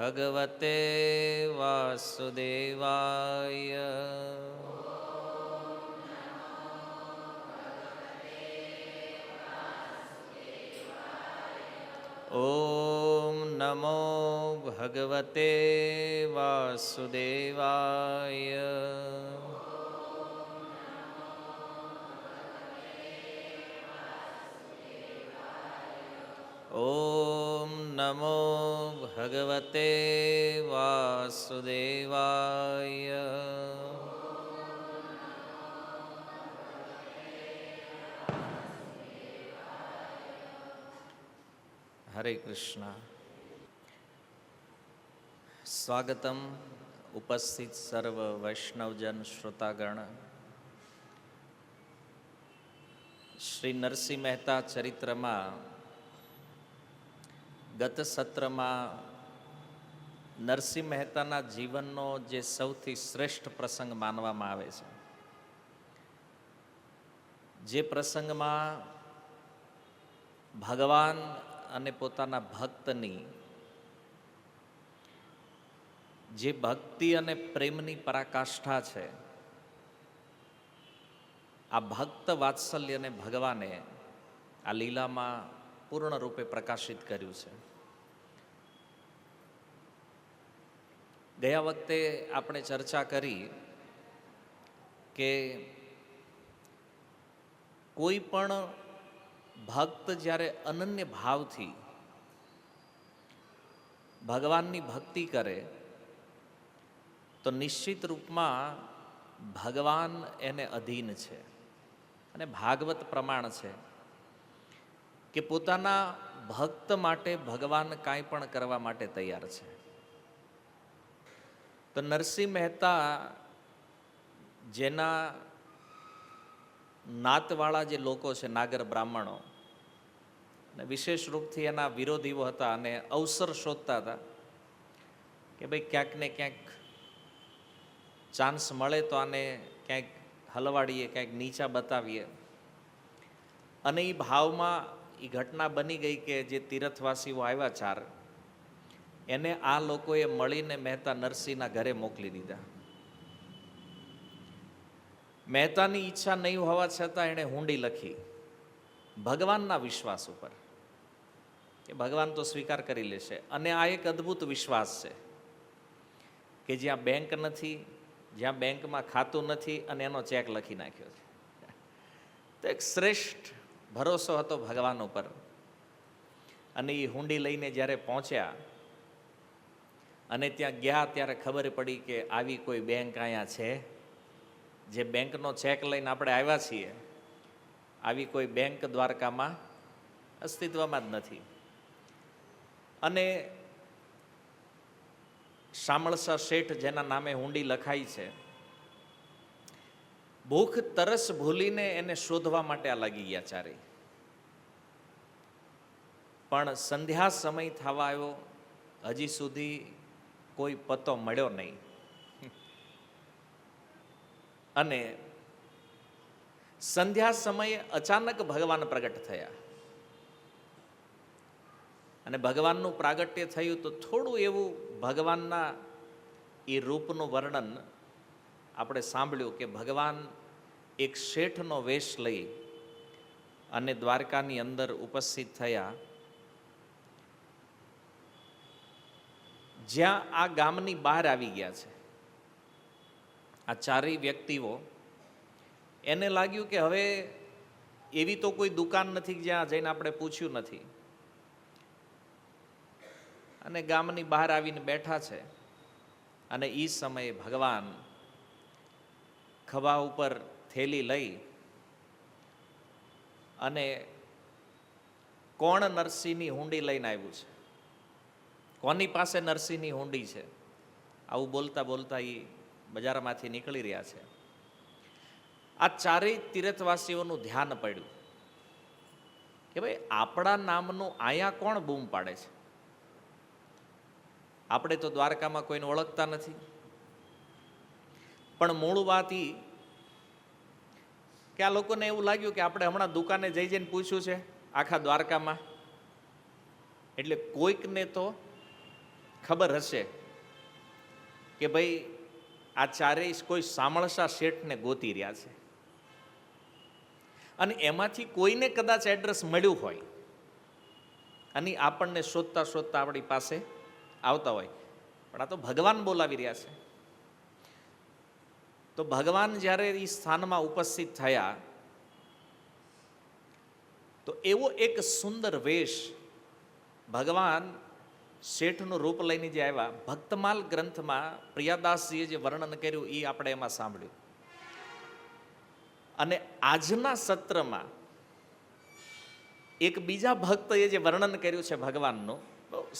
ભગવતે વાસુદેવાય. ઓમ નમો ભગવતે વાસુદેવાય. ઓમ નમો ભગવતે વાસુદેવાય. હરે કૃષ્ણ. સ્વાગતમ ઉપસ્થિત સર્વ વૈષ્ણવજન શ્રોતાગણ. શ્રી નરસિંહ મહેતા ચરિત્રમાં ગત સત્રમાં નરસિંહ મહેતાના જીવનનો જે સૌથી શ્રેષ્ઠ પ્રસંગ માનવામાં આવે છે, જે પ્રસંગમાં ભગવાન અને પોતાના ભક્તની જે ભક્તિ અને પ્રેમની પરાકાષ્ઠા છે, આ ભક્ત વાત્સલ્યને ભગવાને આ લીલામાં પૂર્ણ રૂપે પ્રકાશિત કર્યું છે. ગયા વખતે આપણે ચર્ચા કરી કે કોઈ પણ ભક્ત જ્યારે અનન્ય ભાવથી ભગવાનની ભક્તિ કરે તો નિશ્ચિત રૂપમાં ભગવાન એને અધીન છે. અને ભાગવત પ્રમાણ છે કે પોતાના ભક્ત માટે ભગવાન કાંઈ પણ કરવા માટે તૈયાર છે. તો નરસિંહ મહેતા જેના નાતવાળા જે લોકો છે, નાગર બ્રાહ્મણો, અને વિશેષ રૂપથી એના વિરોધીઓ હતા અને અવસર શોધતા હતા કે ભાઈ ક્યાંક ને ક્યાંક ચાન્સ મળે તો આને ક્યાંક હલવાડીએ, ક્યાંક નીચા બતાવીએ. અને એ ભાવમાં એ ઘટના બની ગઈ કે જે તીર્થવાસીઓ આવ્યા ચાર, એને આ લોકોએ મળીને મહેતા નરસિંહના ઘરે મોકલી દીધા. મહેતાની ઈચ્છા નહીં હોવા છતાં એણે હુંડી લખી ભગવાનના વિશ્વાસ ઉપર કે ભગવાન તો સ્વીકાર કરી લેશે. અને આ એક અદ્ભુત વિશ્વાસ છે કે જ્યાં બેંક નથી, જ્યાં બેંકમાં ખાતું નથી અને એનો ચેક લખી નાખ્યો છે. તો એક શ્રેષ્ઠ ભરોસો હતો ભગવાન ઉપર. અને એ હુંડી લઈને જ્યારે પહોંચ્યા અને ત્યાં ગયા ત્યારે ખબર પડી કે આવી કોઈ બેંક અહીંયા છે, જે બેંકનો ચેક લઈને આપણે આવ્યા છીએ, આવી કોઈ બેંક દ્વારકામાં અસ્તિત્વમાં જ નથી. અને શામળસા શેઠ જેના નામે હુંડી લખાઈ છે, ભૂખ તરસ ભૂલીને એને શોધવા માટે આ લાગી ગયા ચારેય. પણ સંધ્યા સમય થવા આવ્યો, હજી સુધી કોઈ પતો મળ્યો નહીં. અને સંધ્યા સમયે અચાનક ભગવાન પ્રગટ થયા. અને ભગવાનનું પ્રાગટ્ય થયું તો થોડું એવું ભગવાનના એ રૂપનું વર્ણન આપણે સાંભળ્યું કે ભગવાન એક શેઠનો વેશ લઈ અને દ્વારકાની અંદર ઉપસ્થિત થયા, જ્યાં આ ગામની બહાર આવી ગયા છે. આ ચારેય વ્યક્તિઓ, એને લાગ્યું કે હવે એવી તો કોઈ દુકાન નથી જ્યાં જઈને આપણે પૂછ્યું નથી, અને ગામની બહાર આવીને બેઠા છે. અને એ સમયે ભગવાન ખભા ઉપર થેલી લઈ અને કોણ નરસિંહની હુંડી લઈને આવ્યું છે, કોની પાસે નરસિંહની હુંડી છે, આવું બોલતા બોલતા એ બજારમાંથી નીકળી રહ્યા છે. આ ચારેય તીર્થવાસીઓનું ધ્યાન પડ્યું કે ભાઈ આપણા નામનું આયા કોણ બૂમ પાડે છે. આપણે તો દ્વારકામાં કોઈને ઓળખતા નથી. પણ મૂળ વાત એ કે આ લોકોને એવું લાગ્યું કે આપણે હમણાં દુકાને જઈને પૂછ્યું છે આખા દ્વારકામાં, એટલે કોઈકને તો ખબર હશે કે ભાઈ આ ચારેય કોઈ સામળસા શેઠને ગોતી રહ્યા છે, અને એમાંથી કોઈને કદાચ એડ્રેસ મળ્યું હોય અને આપણને શોધતા શોધતા આપણી પાસે આવતા હોય, પણ આ તો ભગવાન બોલાવી રહ્યા છે. તો ભગવાન જ્યારે એ સ્થાનમાં ઉપસ્થિત થયા તો એવો એક સુંદર વેશ ભગવાન શેઠનું રૂપ લઈને જે આવ્યા, ભક્તમાલ ગ્રંથમાં પ્રિયાદાસજીએ જે વર્ણન કર્યું એ આપણે એમાં સાંભળ્યું. અને આજના સત્રમાં એક બીજા ભક્તએ જે વર્ણન કર્યું છે ભગવાનનું,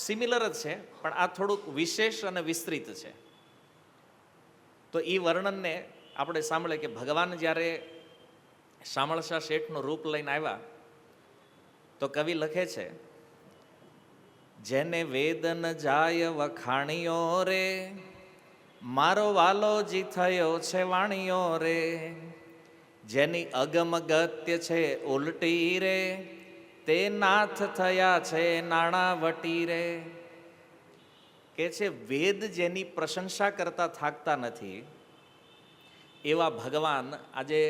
સિમિલર જ છે પણ આ થોડુંક વિશેષ અને વિસ્તૃત છે. તો એ વર્ણનને આપણે સાંભળે કે ભગવાન જ્યારે શામળશા શેઠનું રૂપ લઈને આવ્યા તો કવિ લખે છે, જેને વેદ ન જાય વખાણિયો રે, મારો વાલો જી થયો છે વાણિયો રે, જેની અગમ ગત્ય છે ઉલટી રે, તે નાથ થયા છે નાણાવટી રે. કે છે વેદ જેની પ્રશંસા કરતા થાકતા નથી એવા ભગવાન આજે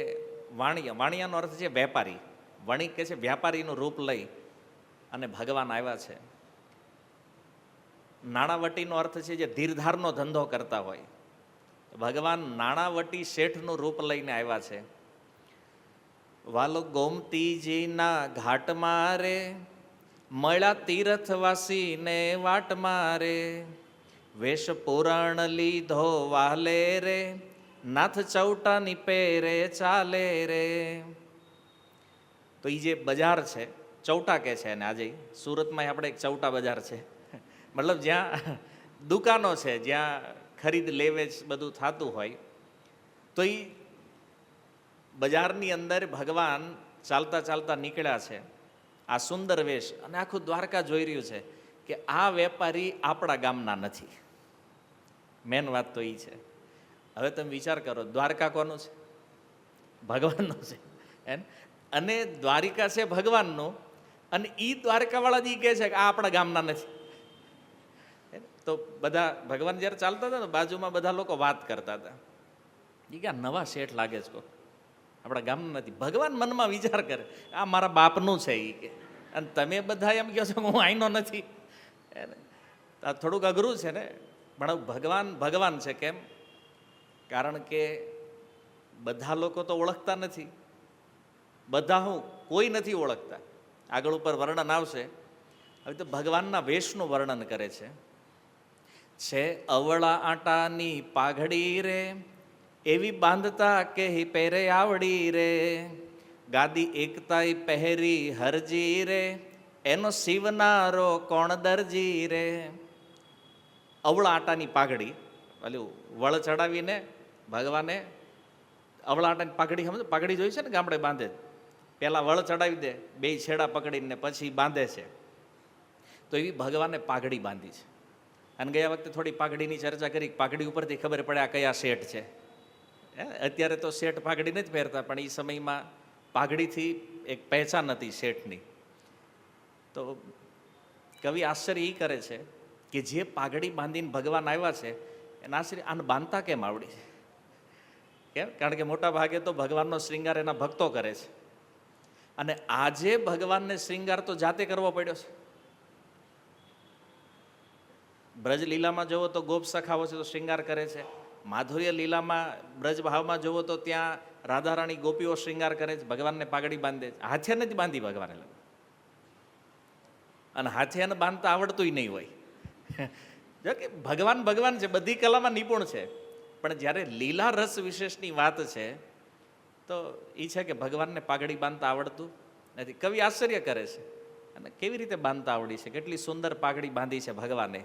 વાણિયા, વાણિયાનો અર્થ છે વેપારી, વણિક કે છે વ્યાપારીનું રૂપ લઈ અને ભગવાન આવ્યા છે. નાણાવટીનો અર્થ છે જે ધીરધારનો ધંધો કરતા હોય, ભગવાન નાણાવટી શેઠનું રૂપ લઈને આવ્યા છે. વાલો ગોમતીજીના ઘાટ મારે, મળ્યા તીર્થવાસીને વાટ મારે, વેશ પુરાણ લીધો વાલે રે, નાથ ચૌટાની પેરે ચાલે રે. તો એ જે બજાર છે ચૌટા કે છે, અને આજે સુરતમાં આપણે એક ચૌટા બજાર છે, મતલબ જ્યાં દુકાનો છે, જ્યાં ખરીદ લેવેચ બધું થતું હોય. તો એ બજારની અંદર ભગવાન ચાલતા ચાલતા નીકળ્યા છે, આ સુંદર વેશ, અને આખું દ્વારકા જોઈ રહ્યું છે કે આ વેપારી આપણા ગામના નથી. મેન વાત તો એ છે. હવે તમે વિચાર કરો, દ્વારકા કોનું છે? ભગવાનનું છે. અને દ્વારિકા છે ભગવાનનું, અને એ દ્વારકાવાળા જ કહે છે કે આ આપણા ગામના નથી. તો બધા ભગવાન જ્યારે ચાલતા હતા ને બાજુમાં બધા લોકો વાત કરતા હતા, એ કે નવા શેઠ લાગે છે, આપણા ગામના નથી. ભગવાન મનમાં વિચાર કરે આ મારા બાપનું છે એ કે, અને તમે બધા એમ કહો છો કે હું અહીંનો નથી. આ થોડુંક અઘરું છે ને, પણ ભગવાન ભગવાન છે. કેમ? કારણ કે બધા લોકો તો ઓળખતા નથી, બધા હું કોઈ નથી ઓળખતા. આગળ ઉપર વર્ણન આવશે. હવે તો ભગવાનના વેશનું વર્ણન કરે છે અવળા આટાની પાઘડી રે, એવી બાંધતા કે પહેરે આવડી રે, ગાદી એકતાઈ પહેરી હરજી રે, એનો સીવનારો કોણ દરજી રે. અવળા આટાની પાઘડી, ઓલું વળ ચડાવીને ભગવાને અવળા આટાની પાઘડી, સમજો પાઘડી જોઈ છે ને ગામડે બાંધે, પહેલાં વળ ચડાવી દે, બે છેડા પકડીને પછી બાંધે છે. તો એવી ભગવાને પાઘડી બાંધી છે. અને ગયા વખતે થોડી પાઘડીની ચર્ચા કરી, પાઘડી ઉપરથી ખબર પડે આ કયા શેઠ છે. અત્યારે તો શેઠ પાઘડી નથી પહેરતા, પણ એ સમયમાં પાઘડીથી એક પહેચાન હતી શેઠની. તો કવિ આશ્ચર્ય એ કરે છે કે જે પાઘડી બાંધીને ભગવાન આવ્યા છે એના આશ્ચર્ય આને બાંધતા કેમ આવડી છે? કેમ? કારણ કે મોટા ભાગે તો ભગવાનનો શ્રૃંગાર એના ભક્તો કરે છે, અને આજે ભગવાનને શ્રૃંગાર તો જાતે કરવો પડ્યો છે. બ્રજ લીલામાં જુઓ તો ગોપ સખાઓ છે તો શ્રૃંગાર કરે છે. માધુર્ય લીલામાં બ્રજ ભાવમાં જુઓ તો ત્યાં રાધારાણી ગોપીઓ શ્રૃંગાર કરે છે, ભગવાનને પાઘડી બાંધે છે. હાથે નથી બાંધી ભગવાને, અને હાથે એને બાંધતા આવડતું નહીં હોય. જો કે ભગવાન ભગવાન છે, બધી કલામાં નિપુણ છે, પણ જ્યારે લીલા રસ વિશેષની વાત છે તો એ છે કે ભગવાનને પાઘડી બાંધતા આવડતું નથી. કવિ આશ્ચર્ય કરે છે, અને કેવી રીતે બાંધતા આવડી છે, કેટલી સુંદર પાઘડી બાંધી છે ભગવાને.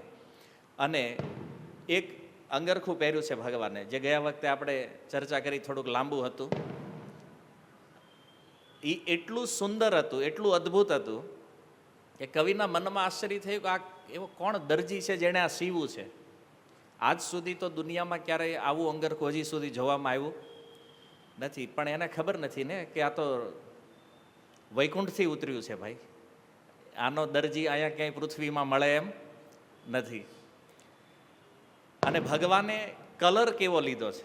અને એક અંગરખું પહેર્યું છે ભગવાને, જે ગયા વખતે આપણે ચર્ચા કરી, થોડુંક લાંબુ હતું. એ એટલું સુંદર હતું, એટલું અદ્ભુત હતું કે કવિના મનમાં આશ્ચર્ય થયું કે આ એવો કોણ દરજી છે જેણે આ સીવું છે. આજ સુધી તો દુનિયામાં ક્યારેય આવું અંગરખું હજી સુધી જોવામાં આવ્યું નથી, પણ એને ખબર નથી ને કે આ તો વૈકુંઠથી ઉતર્યું છે ભાઈ. આનો દરજી અહીંયા ક્યાંય પૃથ્વીમાં મળે એમ નથી. અને ભગવાને કલર કેવો લીધો છે?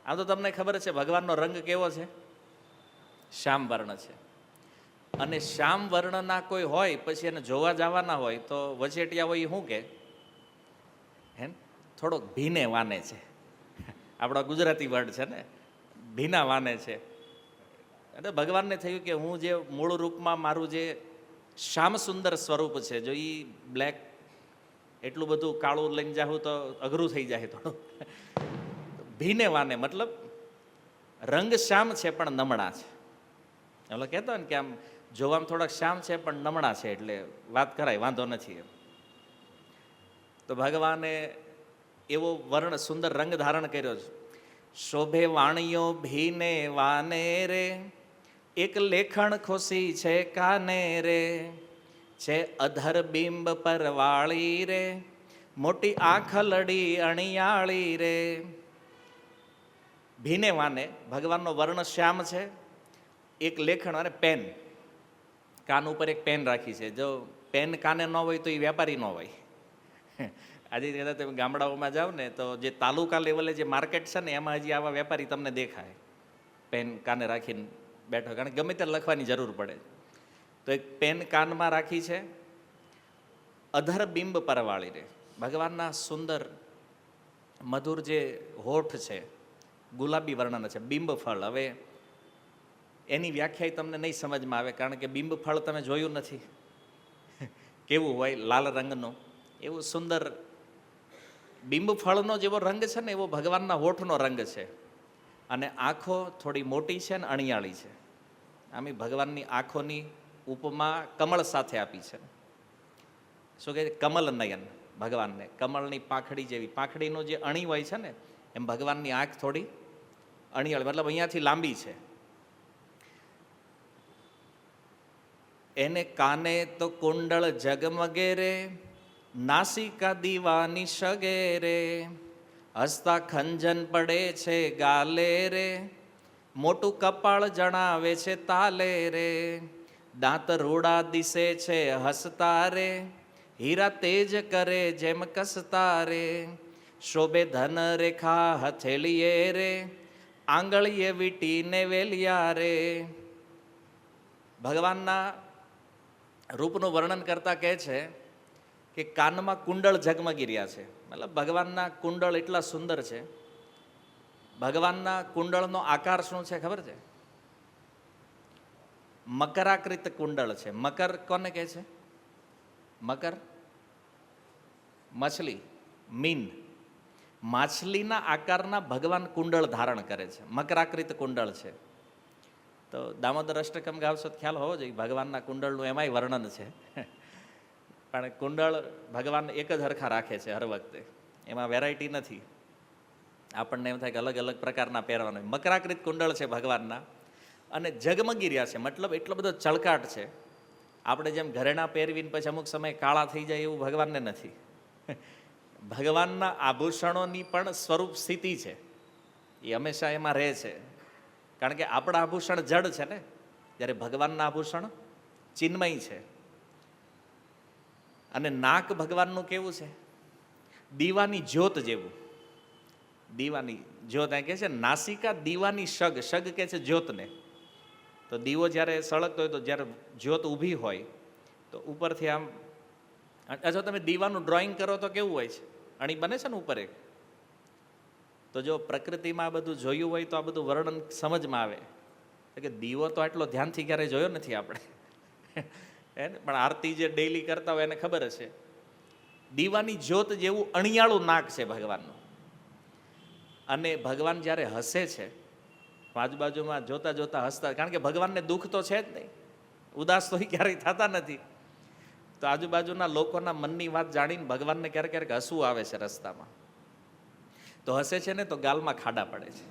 આમ તો તમને ખબર છે ભગવાનનો રંગ કેવો છે? શ્યામ વર્ણ છે. અને શ્યામ વર્ણના કોઈ હોય પછી એને જોવા જવાના હોય તો વચેટિયા હોય એ શું કે હે થોડોક ભીને વાને છે. આપણા ગુજરાતી વર્ડ છે ને, ભીના વાને છે. એટલે ભગવાનને થયું કે હું જે મૂળ રૂપમાં મારું જે શ્યામ સુંદર સ્વરૂપ છે, જો એ બ્લેક એટલું બધું કાળું લઈને જાઉં તો અઘરું થઈ જાય થોડું. ભીને વાને મતલબ રંગ શ્યામ છે પણ નમણા છે. એટલે કહેતો ને કે આમ જોવામાં થોડાક શ્યામ છે પણ નમણા છે, એટલે વાત કરાય, વાંધો નથી એમ. તો ભગવાને એવો વર્ણ સુંદર રંગ ધારણ કર્યો છે. શોભે વાણીઓ ભીને વાને રે, એક લેખણ ખુશી છે કાને રે, છે અધર બિંબ પર વાળી રે, મોટી આંખ લડી અણિયાળી રે. ભીને વાને ભગવાનનો વર્ણ શ્યામ છે. એક લેખણ અને પેન, કાન ઉપર એક પેન રાખી છે. જો પેન કાને ન હોય તો એ વેપારી ન હોય. આજે કદાચ તમે ગામડાઓમાં જાઓ ને તો જે તાલુકા લેવલે જે માર્કેટ છે ને એમાં હજી આવા વેપારી તમને દેખાય, પેન કાને રાખીને બેઠો, કારણ કે ગમે ત્યારે લખવાની જરૂર પડે. તો એક પેન કાનમાં રાખી છે. અધર બિંબ પરવાળી રે, ભગવાનના સુંદર મધુર જે હોઠ છે ગુલાબી વર્ણના છે. બિંબ ફળ, હવે એની વ્યાખ્યા તમને નહીં સમજમાં આવે, કારણ કે બિંબ ફળ તમે જોયું નથી કેવું હોય, લાલ રંગનું. એવું સુંદર બિંબ ફળનો જેવો રંગ છે ને એવો ભગવાનના હોઠનો રંગ છે. અને આંખો થોડી મોટી છે ને અણિયાળી છે. આમ ભગવાનની આંખોની ઉપમા કમળ સાથે આપી છે. શું કહે? કમલ નયન ભગવાનને, કમળની પાંખડી જેવી. પાંખડીનું જે અણી હોય છે ને એમ ભગવાનની આંખ થોડી અણિયાળી, મતલબ અહીંયાથી લાંબી છે. એને કાને તો કુંડળ જગમગે રે, નાસિકા દીવાની શગે રે, હસતા ખંજન પડે છે ગાલે રે, મોટું કપાળ જણાવે છે તાલે રે, દાંત રૂડા દિશે છે હસતા રે, હીરા તેજ કરે જેમ કસતા રે, શોભે ધન રેખા હથેળીએ રે, આંગળીએ વીટીને વેલિયા રે. ભગવાનના રૂપનું વર્ણન કરતા કહે છે કે કાનમાં કુંડળ ઝગમગી રહ્યા છે. મતલબ ભગવાનના કુંડળ એટલા સુંદર છે. ભગવાનના કુંડળનો આકાર શું છે ખબર છે? મકરાકૃત કુંડળ છે. મકર કોને કહે છે? મકર મછલી, મીન. માછલીના આકારના ભગવાન કુંડળ ધારણ કરે છે. મકરાકૃત કુંડળ છે. તો દામોદર અષ્ટકમ ગાવશો તો ખ્યાલ હોવો જોઈએ ભગવાનના કુંડળનું એમાંય વર્ણન છે. પણ કુંડળ ભગવાન એક જ હરખા રાખે છે હર વખતે, એમાં વેરાયટી નથી. આપણને એમ થાય કે અલગ અલગ પ્રકારના પહેરવાના. મકરાકૃત કુંડળ છે ભગવાનના, અને ઝગમગી રહ્યા છે. મતલબ એટલો બધો ચળકાટ છે. આપણે જેમ ઘરેણા પહેરવીને પછી અમુક સમય કાળા થઈ જાય એવું ભગવાનને નથી. ભગવાનના આભૂષણોની પણ સ્વરૂપ સ્થિતિ છે, એ હંમેશા એમાં રહે છે. કારણ કે આપણા આભૂષણ જડ છે ને, જ્યારે ભગવાનના આભૂષણ ચિન્મય છે. અને નાક ભગવાનનું કેવું છે? દીવાની જ્યોત જેવું. દીવાની જ્યોત અહીં કહે છે નાસિકા દીવાની શગ, શગ કહે છે જ્યોતને. તો દીવો જ્યારે સળગતો હોય તો જ્યારે જ્યોત ઊભી હોય તો ઉપરથી આમ, જો તમે દીવાનું ડ્રોઈંગ કરો તો કેવું હોય છે? અણી બને છે ને ઉપર એક. તો જો પ્રકૃતિમાં આ બધું જોયું હોય તો આ બધું વર્ણન સમજમાં આવે કે દીવો તો આટલો ધ્યાનથી ક્યારેય જોયો નથી આપણે. પણ આરતી જે ડેઈલી કરતા હોય એને ખબર હશે. દીવાની જ્યોત જેવું અણિયાળું નાક છે ભગવાનનું. અને ભગવાન જ્યારે હસે છે, આજુબાજુમાં જોતા જોતા હસતા, કારણ કે ભગવાનને દુઃખ તો છે જ નહીં, ઉદાસ તો ક્યારેય થતા નથી. તો આજુબાજુના લોકોના મનની વાત જાણીને ભગવાનને ક્યારેક ક્યારેક હસવું આવે છે રસ્તામાં. તો હસે છે ને તો ગાલમાં ખાડા પડે છે.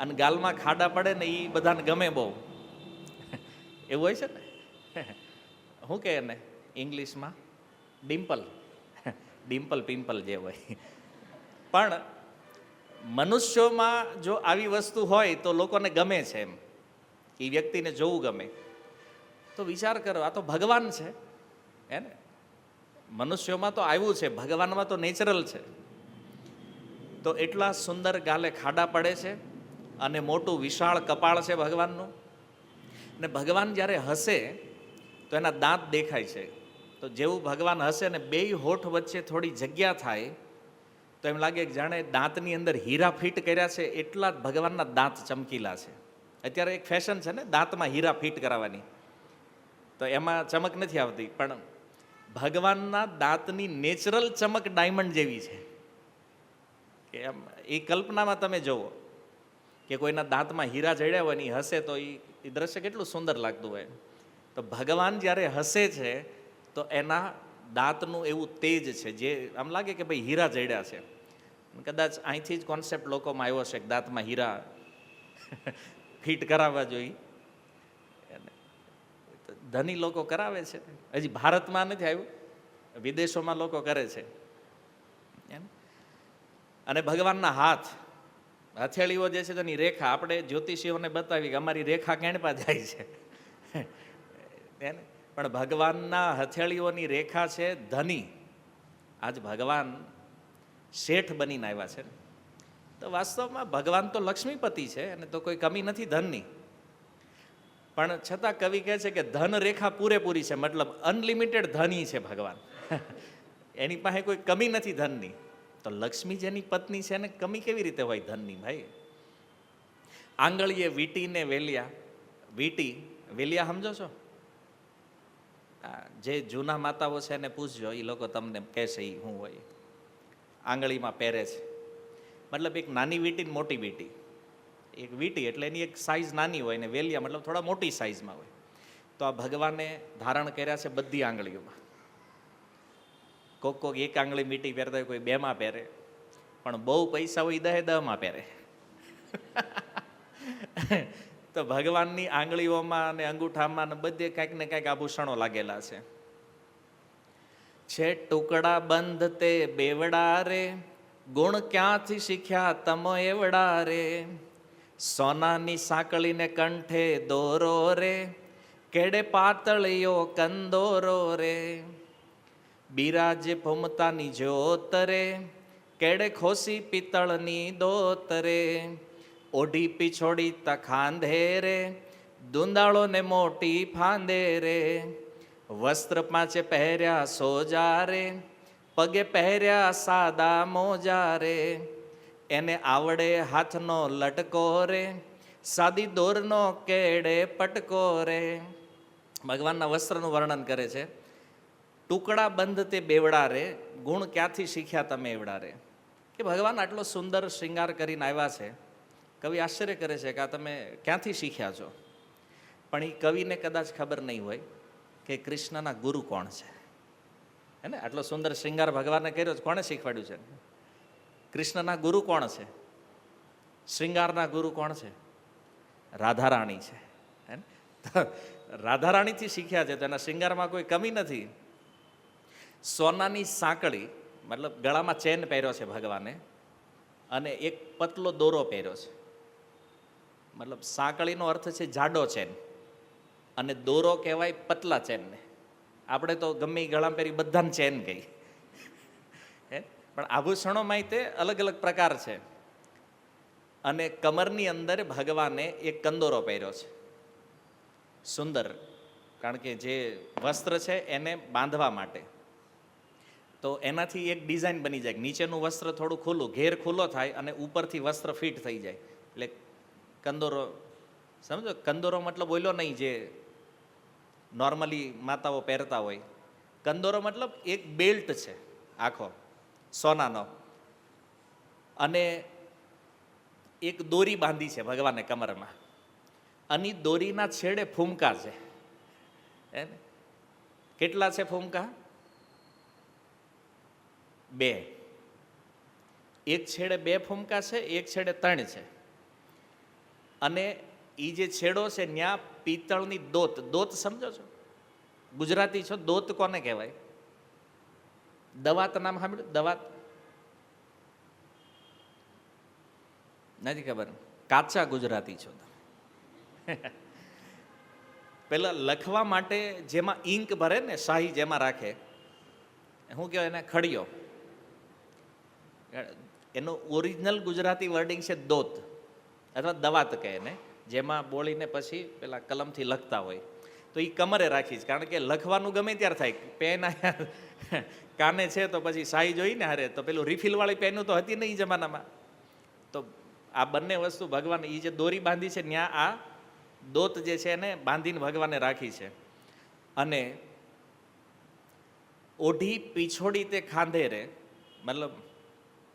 અને ગાલમાં ખાડા પડે ને એ બધાને ગમે બહુ. એવું હોય છે ને, શું કહે એને ઇંગ્લિશમાં? ડિમ્પલ. ડિમ્પલ પિમ્પલ જે હોય. પણ મનુષ્યોમાં જો આવી વસ્તુ હોય તો લોકોને ગમે છે, એમ એ વ્યક્તિને જોવું ગમે. તો વિચાર કરો, આ તો ભગવાન છે હે ને. મનુષ્યોમાં તો આવ્યું છે, ભગવાનમાં તો નેચરલ છે. તો એટલા સુંદર ગાલે ખાડા પડે છે અને મોટું વિશાળ કપાળ છે ભગવાનનું. અને ભગવાન જ્યારે હસે તો એના દાંત દેખાય છે. તો જેવું ભગવાન હસે ને બેય હોઠ વચ્ચે થોડી જગ્યા થાય તો એમ લાગે કે જાણે દાંતની અંદર હીરા ફિટ કર્યા છે, એટલા જ ભગવાનના દાંત ચમકીલા છે. અત્યારે એક ફેશન છે ને દાંતમાં હીરા ફિટ કરાવવાની, તો એમાં ચમક નથી આવતી, પણ ભગવાનના દાંતની નેચરલ ચમક ડાયમંડ જેવી છે કે એમ એ કલ્પનામાં તમે જુઓ કે કોઈના દાંતમાં હીરા જડ્યા હોય ને એ હસે તો એ દ્રશ્ય કેટલું સુંદર લાગતું હોય. તો ભગવાન જ્યારે હસે છે તો એના દાંતનું એવું તેજ છે જે આમ લાગે કે ભાઈ હીરા જડ્યા છે. કદાચ અહીંથી જ કોન્સેપ્ટ લોકોમાં આવ્યો છે કે દાંતમાં હીરા ફિટ કરાવવા જોઈએ. ધની લોકો કરાવે છે, હજી ભારતમાં નથી આવ્યું, વિદેશોમાં લોકો કરે છે. અને ભગવાનના હાથ, હથેળીઓ જે છે તેની રેખા આપણે જ્યોતિષીઓને બતાવી કે અમારી રેખા કેણપા જાય છે, પણ ભગવાનના હથેળીઓની રેખા છે ધની. આજ ભગવાન શેઠ બનીને આવ્યા છે. તો વાસ્તવમાં ભગવાન તો લક્ષ્મીપતિ છે અને તો કોઈ કમી નથી ધનની, પણ છતાં કવિ કહે છે કે ધન રેખા પૂરેપૂરી છે, મતલબ અનલિમિટેડ ધની છે ભગવાન. એની પાસે કોઈ કમી નથી ધનની. તો લક્ષ્મી જેની પત્ની છે એને કમી કેવી રીતે હોય ધનની? ભાઈ, આંગળીએ વીટી ને વેલિયા. વીટી વેલિયા સમજો છો? જે જૂના માતાઓ છે એને પૂછજો, એ લોકો તમને કહેશે એ શું હોય. આંગળીમાં પહેરે છે, મતલબ એક નાની વીટી ને મોટી વીટી. એક વીટી એટલે એની એક સાઈઝ નાની હોય ને વેલિયા મતલબ થોડા મોટી સાઈઝમાં હોય. તો આ ભગવાને ધારણ કર્યા છે બધી આંગળીઓમાં. કોક એક આંગળી મીટી પહેરતા હોય, કોઈ બેમાં પહેરે, પણ બહુ પૈસા હોય 10 પહેરે. તો ભગવાનની આંગળીઓમાં અને અંગૂઠામાં ને બધે કાંઈક ને કાંઈક આભૂષણો લાગેલા છે. ટુકડા બંધ તે બેવડા રે, ગુણ ક્યાંથી શીખ્યા તમો એવડા રે. સોનાની સાંકળીને કંઠે દોરો રે, કેડે પાતળીયો કંદોરો રે. બિરાજે ભૂમતાની જ્યોત રે, કેડે ખોસી પિત્તળની દોત રે. ઓઢી પીછોડી તખાંધે રે, દુંદાળો ને મોટી ફાંદે રે. વસ્ત્ર પાંચે પહેર્યા સોજા રે, પગે પહેર્યા સાદા મોજા રે. એને આવડે હાથનો લટકો રે, સાદી દોરનો કેડે પટકો રે. ભગવાનના વસ્ત્રનું વર્ણન કરે છે. ટુકડા બંધ તે બેવડા રે, ગુણ ક્યાંથી શીખ્યા તમે એવડા રે. કે ભગવાન આટલો સુંદર શૃંગાર કરીને આવ્યા છે. કવિ આશ્ચર્ય કરે છે કે આ તમે ક્યાંથી શીખ્યા છો. પણ એ કવિને કદાચ ખબર નહીં હોય કે કૃષ્ણના ગુરુ કોણ છે. હે ને, આટલો સુંદર શૃંગાર ભગવાને કર્યો છે, કોણે શીખવાડ્યું છે? કૃષ્ણના ગુરુ કોણ છે? શૃંગારના ગુરુ કોણ છે? રાધારાણી છે. હે ને, રાધારાણીથી શીખ્યા છે, તો એના શૃંગારમાં કોઈ કમી નથી. સોનાની સાંકળી મતલબ ગળામાં ચેન પહેર્યો છે ભગવાને, અને એક પતલો દોરો પહેર્યો છે. મતલબ સાંકળીનો અર્થ છે જાડો ચેન, અને દોરો કહેવાય પતલા ચેનને. આપણે તો ગમે એ ગળામાં પહેરી બધાને ચેન કહી, પણ આભૂષણોમાં તે અલગ અલગ પ્રકાર છે. અને કમરની અંદર ભગવાને એક કંદોરો પહેર્યો છે, સુંદર, કારણ કે જે વસ્ત્ર છે એને બાંધવા માટે. તો એનાથી એક ડિઝાઇન બની જાય, નીચેનું વસ્ત્ર થોડું ખુલ્લું, ઘેર ખુલ્લો થાય અને ઉપરથી વસ્ત્ર ફિટ થઈ જાય, એટલે કંદોરો. સમજો, કંદોરો મતલબ બોલ્યો નહીં જે નોર્મલી માતાઓ પહેરતા હોય. કંદોરો મતલબ એક બેલ્ટ છે આખો સોનાનો, અને એક દોરી બાંધી છે ભગવાને કમરમાં, અને દોરીના છેડે ફૂમકા છે. કેટલા છે ફૂમકા? 2. એક છેડે 2 ફૂમકા છે, એક છેડે 3 છે. અને એ જે છેડો છે ત્યાં પિત્તળની દોત. દોત સમજો છો? ગુજરાતી છો, દોત કોને કહેવાય? દવાત નામ સાંભળ્યું? દવાત નથી ખબર? કાચા ગુજરાતી છો. પેલા લખવા માટે જેમાં ઇંક ભરે ને, શાહી જેમાં રાખે, શું કહેવાય એને? ખડિયો. એનું ઓરિજિનલ ગુજરાતી વર્ડિંગ છે દોત અથવા દવાત કહે એને, જેમાં બોળીને પછી પેલા કલમથી લખતા હોય. તો એ કમરે રાખી છે, કારણ કે લખવાનું ગમે ત્યારે થાય. પેન કાને છે તો પછી શાહી જોઈને હારે, તો પેલું રિફિલવાળી પેનું તો હતી નહીં એ જમાનામાં. તો આ બંને વસ્તુ ભગવાન, એ જે દોરી બાંધી છે ત્યાં આ દોત જે છે એને બાંધીને ભગવાને રાખી છે. અને ઓઢી પીછોડી તે ખાંધે રે, મતલબ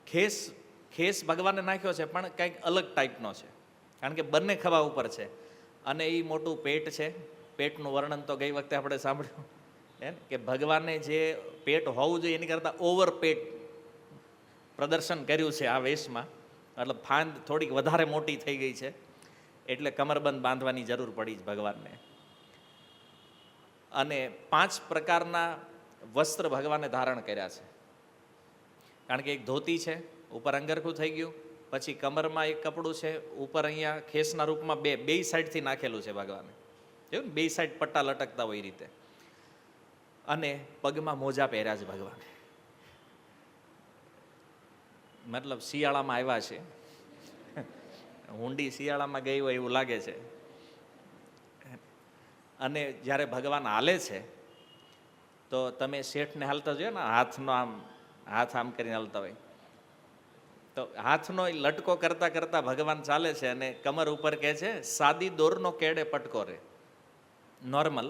ખેસ ભગવાને નાખ્યો છે પણ કંઈક અલગ ટાઈપનો છે, કારણ કે બંને ખભા ઉપર છે. અને એ મોટું પેટ છે. પેટનું વર્ણન તો ગઈ વખતે આપણે સાંભળ્યું હે કે ભગવાને જે પેટ હોવું જોઈએ એની કરતાં ઓવર પેટ પ્રદર્શન કર્યું છે આ વેશમાં. મતલબ ફાંદ થોડીક વધારે મોટી થઈ ગઈ છે, એટલે કમરબંધ બાંધવાની જરૂર પડી જ ભગવાનને. અને 5 પ્રકારના વસ્ત્ર ભગવાને ધારણ કર્યા છે, કારણ કે એક ધોતી છે, ઉપર અંગરખું થઈ ગયું, પછી કમરમાં એક કપડું છે, ઉપર અહીંયા ખેસના રૂપમાં બે સાઈડથી નાખેલું છે ભગવાને, જોયું ને, બે સાઈડ પટ્ટા લટકતા હોય એ રીતે. અને પગમાં મોજા પહેર્યા છે ભગવાને. મતલબ શિયાળામાં આવ્યા છે, હુંડી શિયાળામાં ગઈ હોય એવું લાગે છે. અને જ્યારે ભગવાન હાલે છે તો તમે શેઠને હાલતા જોઈએ ને, હાથ આમ કરીને હાલતા હોય, તો હાથનો લટકો કરતા કરતા ભગવાન ચાલે છે. અને કમર ઉપર કહે છે સાદી દોરનો કેડે પટકો રે. નોર્મલ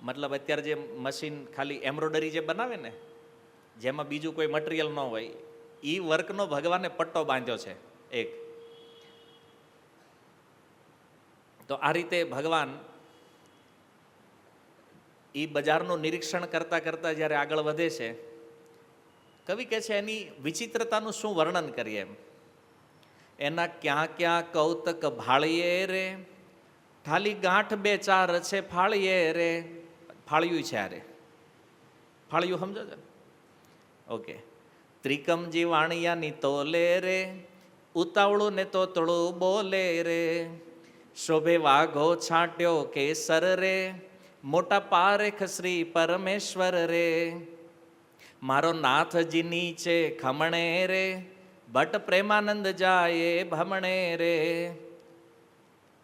મતલબ અત્યારે જે મશીન ખાલી એમ્બ્રોડરી જે બનાવે ને, જેમાં બીજું કોઈ મટીરિયલ ન હોય, એ વર્કનો ભગવાને પટ્ટો બાંધ્યો છે એક. તો આ રીતે ભગવાન એ બજારનું નિરીક્ષણ કરતા કરતા જ્યારે આગળ વધે છે, કવિ કહે છે એની વિચિત્રતાનું શું વર્ણન કરીએ એમ. એના ક્યાં ક્યાં કૌતક ભાળીએ રે, ખાલી ગાંઠ 2-4 છે ફાળીએ રે. ફાળ્યું છે આરે, ફાળ્યું સમજો છો? ઓકે. ત્રિકમજી વાણિયાની તોલે રે, ઉતાવળું ને તોતળું બોલે રે. શોભે વાઘો છાંટ્યો કેસર રે, મોટા પારેખ શ્રી પરમેશ્વર રે. મારો નાથજી નીચે ખમણે રે, ભટ્ટ પ્રેમાનંદ જાય ભમણે રે.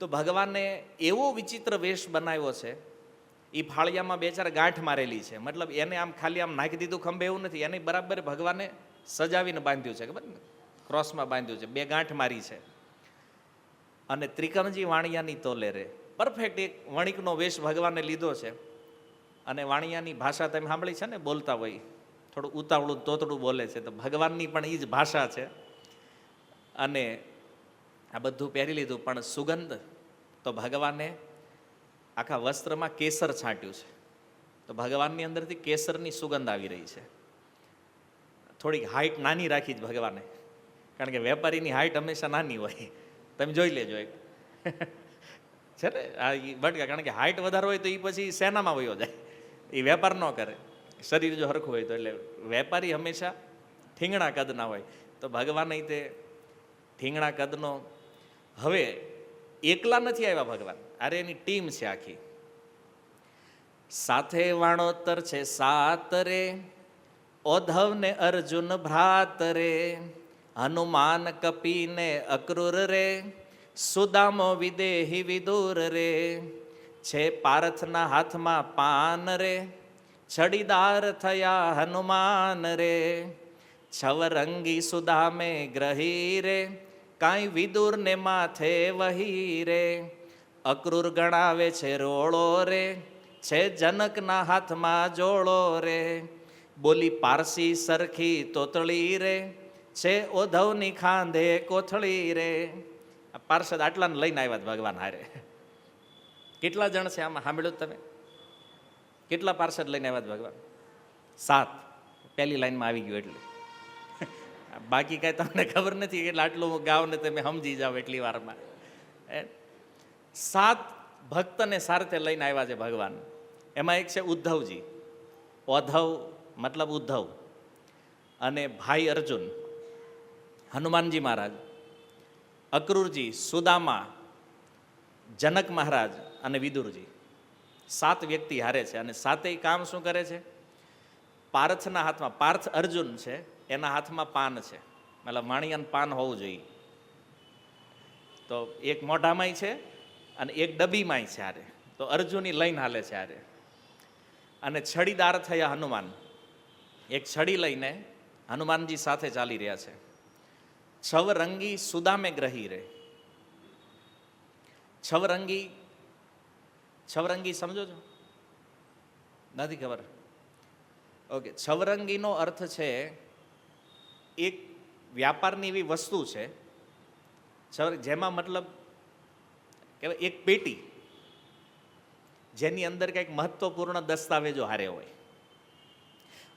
તો ભગવાને એવો વિચિત્ર વેશ બનાવ્યો છે, એ ફાળિયામાં 2-4 ગાંઠ મારેલી છે. મતલબ એને આમ ખાલી આમ નાખી દીધું ખંભે એવું નથી, એને બરાબર ભગવાને સજાવીને બાંધ્યું છે, ખબર ને, ક્રોસમાં બાંધ્યું છે, 2 ગાંઠ મારી છે. અને ત્રિકમજી વાણિયાની તોલે રે, પરફેક્ટ એક વણિકનો વેશ ભગવાને લીધો છે. અને વાણિયાની ભાષા તમે સાંભળી છે ને, બોલતા હોય થોડું ઉતાવળું તોતડું બોલે છે, તો ભગવાનની પણ એ જ ભાષા છે. અને આ બધું પહેરી લીધું, પણ સુગંધ તો ભગવાને આખા વસ્ત્રમાં કેસર છાંટ્યું છે. તો ભગવાનની અંદરથી કેસરની સુગંધ આવી રહી છે. થોડીક હાઈટ નાની રાખી જ ભગવાને, કારણ કે વેપારીની હાઈટ હંમેશા નાની હોય, તમે જોઈ લેજો એક છે ને આ બટકા. કારણ કે હાઈટ વધારે હોય તો એ પછી સેનામાં વયો જાય, એ વેપાર ન કરે. શરીર જો હરખું હોય તો, એટલે વેપારી હંમેશા ઠીંગણા કદના હોય. તો ભગવાન તે ઠીંગણા કદનો. હવે એકલા નથી આવ્યા ભગવાન, અરે એની ટીમ છે આખી. સાથે વાણોતર છે 7 રે, ઓધવ ને અર્જુન ભ્રાત રે. હનુમાન કપીને અક્રૂર રે, સુદામો વિદેહી વિદુર રે. છે પાર્થના હાથમાં પાન રે, છડીદાર થયા હનુમાન રે. છવરંગી સુદામે ગ્રહી રે, કાંઈ વિદુર ને માથે વહી રે. અક્રૂર ગણાવે છે રોળો રે, છે જનકના હાથમાં જોડો રે. બોલી પારસી સરખી તોતળી રે, છે ઓધવની ખાંધે કોથળી રે. આ પાર્ષદ આટલાને લઈને આવ્યા ભગવાન હારે. કેટલા જણ છે આમાં સાંભળ્યું તમે? કેટલા પાર્ષદ લઈને આવ્યા ભગવાન? 7. પહેલી લાઈનમાં આવી ગયું એટલે. બાકી કાંઈ તમને ખબર નથી, એટલે આટલું હું ગાવ ને તમે સમજી જાઓ એટલી વારમાં. 7 ભક્તને સાથે લઈને આવ્યા છે ભગવાન. એમાં એક છે ઉદ્ધવજી, ઓધવ મતલબ ઉદ્ધવ, અને ભાઈ અર્જુન, હનુમાનજી મહારાજ, અક્રૂરજી, સુદામા, જનક મહારાજ અને વિદુરજી. 7 વ્યક્તિ હારે છે. અને 7 કામ શું કરે છે? પાર્થના હાથમાં, પાર્થ અર્જુન છે, એના હાથમાં પાન છે. મતલબ વાણિયાનું પાન હોવું જોઈએ. તો એક મોઢામાંય છે અને એક ડબ્બીમાંય છે આરે. તો અર્જુનની લઈને હાલે છે આરે. અને છડીદાર થયા હનુમાન. એક છડી લઈને હનુમાનજી સાથે ચાલી રહ્યા છે. છવરંગી સુદામે ગ્રહી રે. છવરંગી, છવરંગી સમજો છો? નથી ખબર? ઓકે, છવરંગીનો અર્થ છે એક વ્યાપારની એવી વસ્તુ છે જેમાં મતલબ કે એક પેટી જેની અંદર કંઈક મહત્વપૂર્ણ દસ્તાવેજો હારે હોય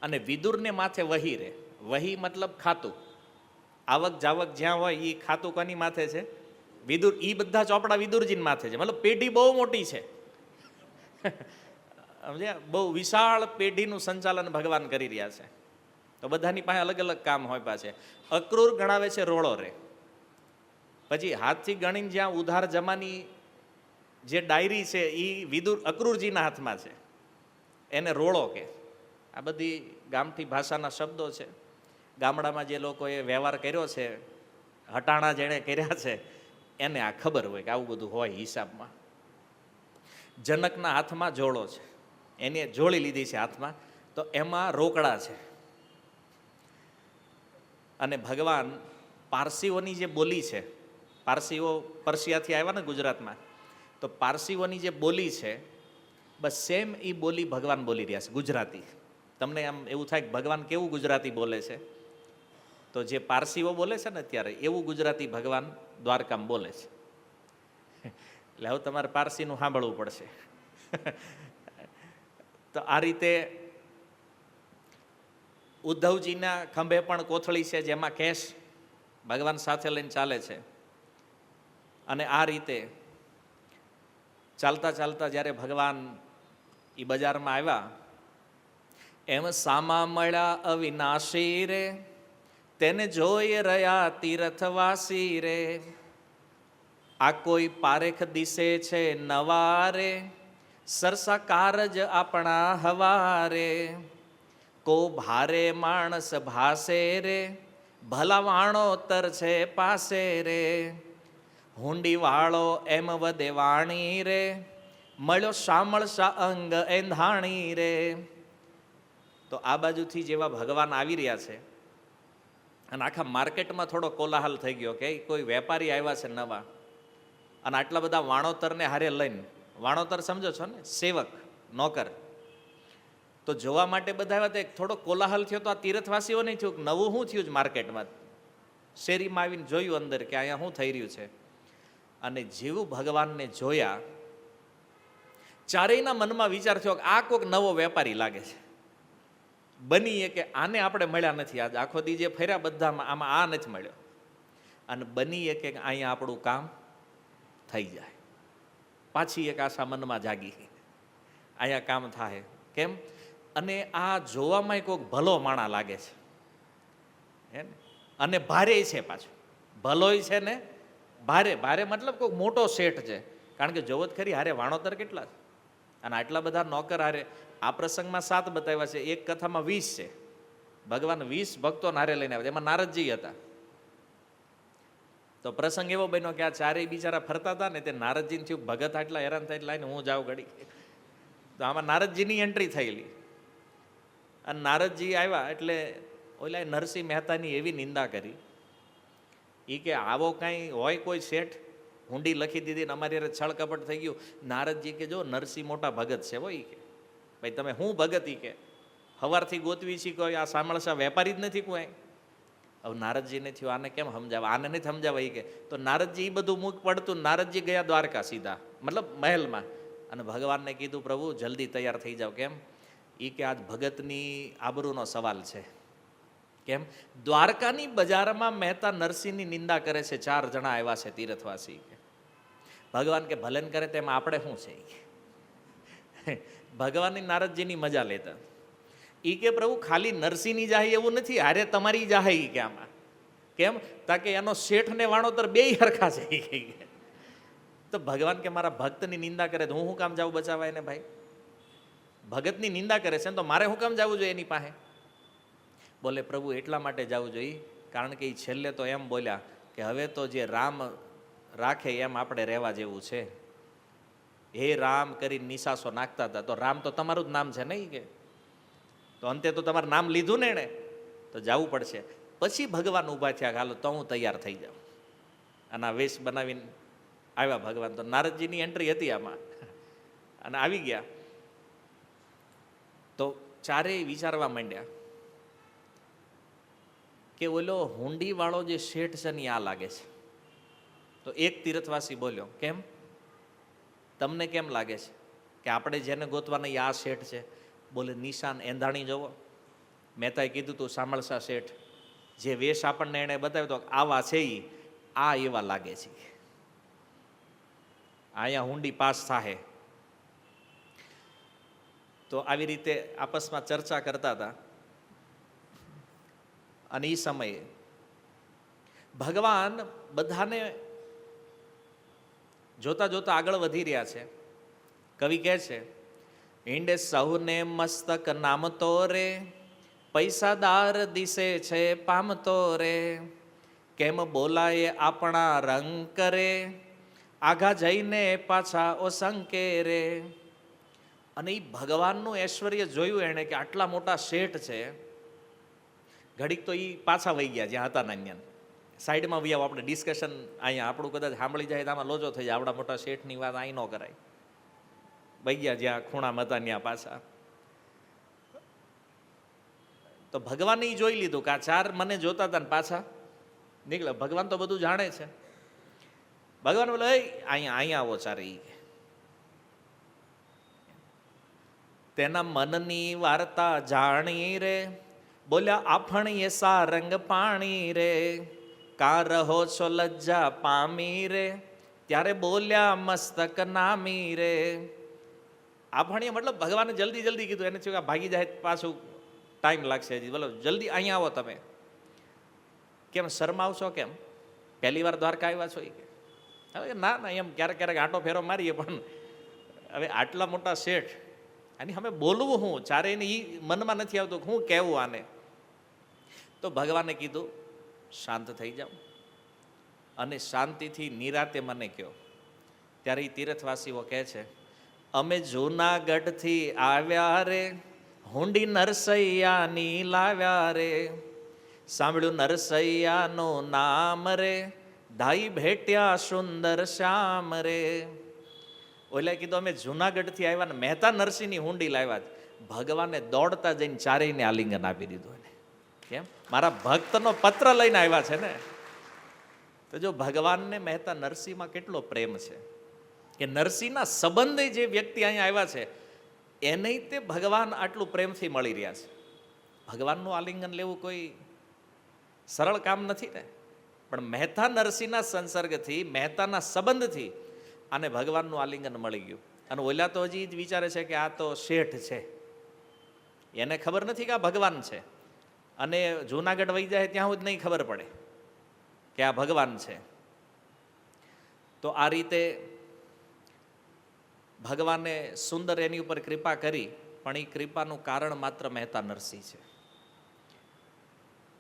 અને વિદુરને માથે વહી રહે. વહી મતલબ ખાતું, આવક જાવક જ્યાં હોય એ ખાતું કોની માથે છે? વિદુર. એ બધા ચોપડા વિદુરજીને માથે છે. મતલબ પેઢી બહુ મોટી છે. સમજ્યા? બહુ વિશાળ પેઢીનું સંચાલન ભગવાન કરી રહ્યા છે. તો બધાની પાસે અલગ અલગ કામ હોય પાસે. અક્રૂર ગણાવે છે રોળો રે. પછી હાથથી ગણીને જ્યાં ઉધાર જમાની જે ડાયરી છે એ વિદુર અક્રૂરજીના હાથમાં છે, એને રોળો કે. આ બધી ગામઠી ભાષાના શબ્દો છે. ગામડામાં જે લોકોએ વ્યવહાર કર્યો છે, હટાણા જેણે કર્યા છે, એને આ ખબર હોય કે આવું બધું હોય હિસાબમાં. જનકના હાથમાં જોડો છે, એને જોડી લીધી છે હાથમાં, તો એમાં રોકડા છે. અને ભગવાન પારસીઓની જે બોલી છે, પારસીઓ પર્શિયાથી આવ્યા ને ગુજરાતમાં, તો પારસીઓની જે બોલી છે બસ સેમ એ બોલી ભગવાન બોલી રહ્યા છે, ગુજરાતી. તમને આમ એવું થાય કે ભગવાન કેવું ગુજરાતી બોલે છે, તો જે પારસીઓ બોલે છે ને અત્યારે એવું ગુજરાતી ભગવાન દ્વારકામાં બોલે છે. એટલે હવે તમારે પારસીનું સાંભળવું પડશે. તો આ રીતે ઉદ્ધવજીના ખંભે પણ કોથળી છે જેમાં કેશ ભગવાન સાથે લઈને ચાલે છે. અને આ રીતે ચાલતા ચાલતા જ્યારે ભગવાન એ બજારમાં આવ્યા, એમ સામા મળ્યા અવિનાશી રે, તેને જોઈ રહ્યા તીર્થવાસી રે. આ કોઈ પારેખ દિશે છે નવારે, સરસા કારજ આપણા હવારે. કો ભારે માણસ ભાસે રે, ભલા વાણોતર છે પાસે રે. હુંડી વાળો એમ વધે વાણી રે, મળ્યો શામળસા અંગ એંધાણી રે. તો આ બાજુથી જેવા ભગવાન આવી રહ્યા છે અને આખા માર્કેટમાં થોડો કોલાહલ થઈ ગયો કે કોઈ વેપારી આવ્યા છે નવા અને આટલા બધા વાણોતરને હારે લઈને. વાણોતર સમજો છો ને? સેવક, નોકર. તો જોવા માટે બધા આવ્યા. તો થોડો કોલાહલ થયો. તો આ તીર્થવાસીઓ નહીં થયું, નવું શું થયું જ માર્કેટમાં. શેરીમાં આવીને જોયું અંદર કે અહીંયા શું થઈ રહ્યું છે. અને જેવું ભગવાનને જોયા, ચારેયના મનમાં વિચાર થયો કે આ કોઈક નવો વેપારી લાગે છે. બનીએ કે આને આપણે મળ્યા નથી, આજ આખો દી જે ફર્યા બધામાં આમાં આ નથી મળ્યો. અને બનીએ કે અહીંયા આપણું કામ થઈ જાય. પાછી એક આશા મનમાં જાગી, અહીંયા કામ થાય. કેમ? અને આ જોવામાં કોઈક ભલો માણા લાગે છે, હે ને? અને ભારે છે પાછું. ભલોય છે ને ભારે. ભારે મતલબ કોઈક મોટો શેઠ છે. કારણ કે જોવો જ ખરી હારે વાણોતર કેટલા છે અને આટલા બધા નોકર હારે. આ પ્રસંગમાં 7 બતાવ્યા છે, એક કથામાં 20 છે. ભગવાન 20 ભક્તોને હારે લઈને આવ્યા, એમાં નારદજી હતા. તો પ્રસંગ એવો બન્યો કે આ ચારેય બિચારા ફરતા હતા ને, તે નારદજીને થયું ભગત આટલા હેરાન થાય એટલે હું જાઉં ઘડી. તો આમાં નારદજીની એન્ટ્રી થયેલી. અને નારદજી આવ્યા એટલે ઓલા નરસિંહ મહેતાની એવી નિંદા કરી એ કે આવો કાંઈ હોય કોઈ શેઠ, હુંડી લખી દીધી ને અમારી યારે છળ કપટ થઈ ગયું. નારદજી કે જો નરસિંહ મોટા ભગત છે હો. કે ભાઈ તમે હું ભગત? કે હવારથી ગોતવી છે કોઈ આ સામળસા વેપારી જ નથી કોઈ. હવે નારદજીને થયું આને કેમ સમજાવવા, આને નથી સમજાવવા. કે તો નારદજી એ બધું મૂક પડતું. નારદજી ગયા દ્વારકા સીધા, મતલબ મહેલમાં. અને ભગવાનને કીધું પ્રભુ જલ્દી તૈયાર થઈ જાઓ. કેમ? એ કે આજ ભગતની આબરૂનો સવાલ છે. કેમ? દ્વારકાની બજારમાં મહેતા નરસિંહની નિંદા કરે છે. 4 જણા આવ્યા છે તીર્થવાસી. ભગવાન કે ભલન કરે તેમાં આપણે શું છે? ભગવાનની નારદજીની મજા લેતા. એ કે પ્રભુ ખાલી નરસિંહની જાહે એવું નથી, હારે તમારી જાહે. કે આમાં કેમ? તાકે એનો શેઠ ને વાણોતર બેય હરખા છે. તો ભગવાન કે મારા ભક્તની નિંદા કરે તો હું શું કામ જાઉં બચાવવા એને? ભાઈ ભગતની નિંદા કરે છે તો મારે શું કામ જવું જોઈએ એની પાસે? બોલે પ્રભુ એટલા માટે જવું જોઈએ કારણ કે એ છેલ્લે તો એમ બોલ્યા કે હવે તો જે રામ રાખે એમ આપણે રહેવા જેવું છે. હે રામ કરીને નિશાસો નાખતા હતા. તો રામ તો તમારું જ નામ છે નહીં કે, તો અંતે તો તમારું નામ લીધું ને એણે, તો જવું પડશે. પછી ભગવાન ઊભા થયા, હાલો તો હું તૈયાર થઈ જાઉં. અને આ વેશ બનાવીને આવ્યા ભગવાન. તો નારદજીની એન્ટ્રી હતી આમાં, અને આવી ગયા. તો ચારેય વિચારવા માંડ્યા કે ઓલો હુંડી વાળો જે શેઠ છે ને આ લાગે છે. તો એક તીર્થવાસી બોલ્યો, કેમ, તમને કેમ લાગે છે કે આપણે જેને ગોતવાના આ શેઠ છે? બોલે, નિશાન એંધાણી જોવો. મહેતાએ કીધું તું સાંભળશા શેઠ, જે વેશ આપણને એણે બતાવ્યો તો આવા છે ઈ, આ એવા લાગે છે. અહીંયા હુંડી પાસ થાય. તો આવી રીતે આપસમાં ચર્ચા કરતા હતા. અને એ સમયે ભગવાન બધાને જોતા જોતા આગળ વધી રહ્યા છે. કવિ કહે છે, ઈંડે સહુને મસ્તક નામતો રે, પૈસાદાર દિશે છે પામતો રે, કેમ બોલાય આપણા રંગ કરે, આઘા જઈને પાછા ઓસંકે રે. અને એ ભગવાનનું ઐશ્વર્ય જોયું એણે કે આટલા મોટા શેઠ છે. ઘડીક તો એ પાછા વહી ગયા જ્યાં હતા નાન્યા, સાઈડમાં વહી આવો, આપણે ડિસ્કશન અહીંયા આપણું કદાચ સાંભળી જાય તો આમાં લોચો થઈ જાય, આવડા મોટા શેઠની વાત અહીં ન કરાય. વહી ગયા જ્યાં ખૂણામાં હતા ત્યાં પાછા. તો ભગવાને એ જોઈ લીધું કે આ ચાર મને જોતા હતા ને પાછા નીકળ્યા. ભગવાન તો બધું જાણે છે. ભગવાન બોલે, અહીંયા અહીંયા આવો ચારે. તેના મનની વાર્તા જાણી રે, બોલ્યા આફણીએ સારંગ પાણી રે, કા રહો છો લજ્જા પામી રે, ત્યારે બોલ્યા મસ્તક નામી રે. આફણીએ મતલબ ભગવાને જલ્દી જલ્દી કીધું, એને થયું કે ભાગી જાય પાછું ટાઈમ લાગશે હજી, બોલો જલ્દી અહીંયા આવો. તમે કેમ શરમાવશો? કેમ પહેલી વાર દ્વારકા આવ્યા છો? હવે ના ના, એમ ક્યારેક ક્યારેક આંટો ફેરો મારીએ, પણ હવે આટલા મોટા શેઠ આની અમે બોલવું હું? ચારેયને એ મનમાં નથી આવતું હું કહેવું આને. તો ભગવાને કીધું શાંત થઈ જાઓ અને શાંતિથી નિરાતે મને કહો. ત્યારે એ તીર્થવાસીઓ કહે છે, અમે જૂનાગઢથી આવ્યા રે, હુંડી નરસૈયાની લાવ્યા રે, સાંભળ્યું નરસૈયાનું નામ રે, ધાઈ ભેટ્યા સુંદર શ્યામ રે. ઓલા કીધું અમે જૂનાગઢથી આવ્યા ને મહેતા નરસિંહની હુંડી લાવ્યા. ભગવાને દોડતા જઈને ચારેયને આલિંગન આપી દીધું એને. કેમ? મારા ભક્તનો પત્ર લઈને આવ્યા છે ને. તો જો ભગવાનને મહેતા નરસિંહમાં કેટલો પ્રેમ છે કે નરસિંહના સંબંધે જે વ્યક્તિ અહીંયા આવ્યા છે એને તે ભગવાન આટલું પ્રેમથી મળી રહ્યા છે. ભગવાનનું આલિંગન લેવું કોઈ સરળ કામ નથી ને, પણ મહેતા નરસિંહના સંસર્ગથી, મહેતાના સંબંધથી આને ભગવાનનું આલિંગન મળી ગયું. અને ઓલા તો હજી જ વિચારે છે કે આ તો શેઠ છે, એને ખબર નથી કે આ ભગવાન છે. અને જૂનાગઢ વહી જાય ત્યાં જ નહીં ખબર પડે કે આ ભગવાન છે. તો આ રીતે ભગવાને સુંદર એની ઉપર કૃપા કરી, પણ એ કૃપાનું કારણ માત્ર મહેતા નરસિંહ છે.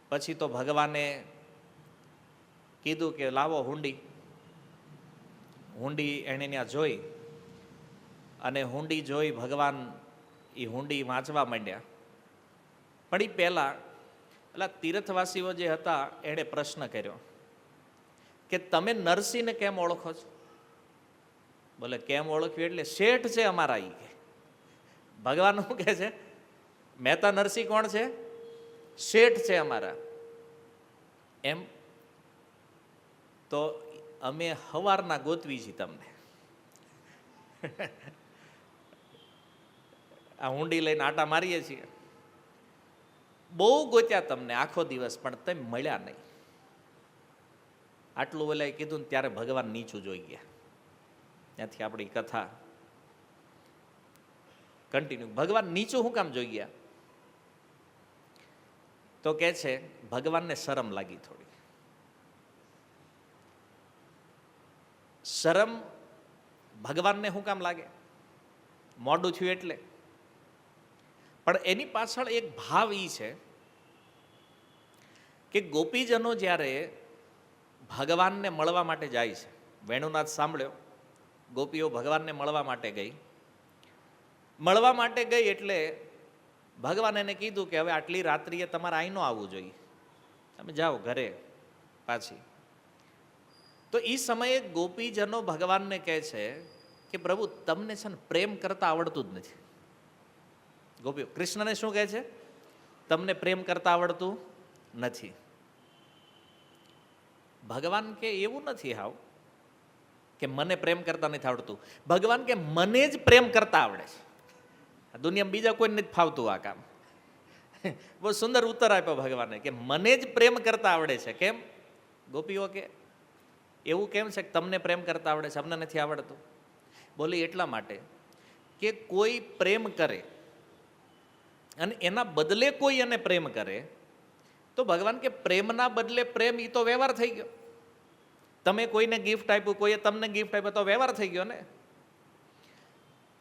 પછી તો ભગવાને કીધું કે લાવો હુંડી. હુંડી એણે ત્યાં જોઈ, અને હુંડી જોઈ ભગવાન એ હુંડી વાંચવા માંડ્યા. પણ એ પહેલાં પેલા તીર્થવાસીઓ જે હતા એણે પ્રશ્ન કર્યો કે તમે નરસિંહને કેમ ઓળખો છો? બોલે કેમ ઓળખ્યું એટલે શેઠ છે અમારા. ઈ કે ભગવાન શું કહે છે? મહેતા નરસિંહ કોણ છે? શેઠ છે અમારા. એમ તો અમે હવારના ગોતવી છીએ તમને. આ હુંડી લઈને આટા મારીએ છીએ, બહુ ગોત્યા તમને આખો દિવસ, પણ તમે મળ્યા નહીં. આટલું ઓલાએ કીધું ને ત્યારે ભગવાન નીચું જોઈ ગયા. ત્યાંથી આપણી કથા કન્ટિન્યુ. ભગવાન નીચું શું કામ જોઈ ગયા? તો કે છે ભગવાનને શરમ લાગી થોડી. શરમ ભગવાનને શું કામ લાગે? મોડું થયું એટલે. પણ એની પાછળ એક ભાવ એ છે કે ગોપીજનો જ્યારે ભગવાનને મળવા માટે જાય છે, વેણુનાથ સાંભળ્યો, ગોપીઓ ભગવાનને મળવા માટે ગઈ. મળવા માટે ગઈ એટલે ભગવાન એને કીધું કે હવે આટલી રાત્રિએ તમારે અહીં ન આવવું જોઈએ, તમે જાઓ ઘરે પાછી. તો એ સમયે ગોપીજનો ભગવાનને કહે છે કે પ્રભુ તમને છે ને પ્રેમ કરતા આવડતું જ નથી. ગોપીઓ કૃષ્ણને શું કહે છે? તમને પ્રેમ કરતા આવડતું નથી. ભગવાન કે એવું નથી હાવ કે મને પ્રેમ કરતા નથી આવડતું. ભગવાન કે મને જ પ્રેમ કરતા આવડે છે, દુનિયામાં બીજા કોઈને નથી ફાવતું આ કામ. બહુ સુંદર ઉત્તર આપ્યો ભગવાને કે મને જ પ્રેમ કરતા આવડે છે. કેમ? ગોપીઓ કે એવું કેમ છે કે તમને પ્રેમ કરતા આવડે છે, અમને નથી આવડતું? બોલી એટલા માટે કે કોઈ પ્રેમ કરે અને એના બદલે કોઈ એને પ્રેમ કરે તો ભગવાન કે પ્રેમના બદલે પ્રેમ, એ તો વ્યવહાર થઈ ગયો. તમે કોઈને ગિફ્ટ આપ્યું, કોઈએ તમને ગિફ્ટ આપ્યો, તો વ્યવહાર થઈ ગયો ને.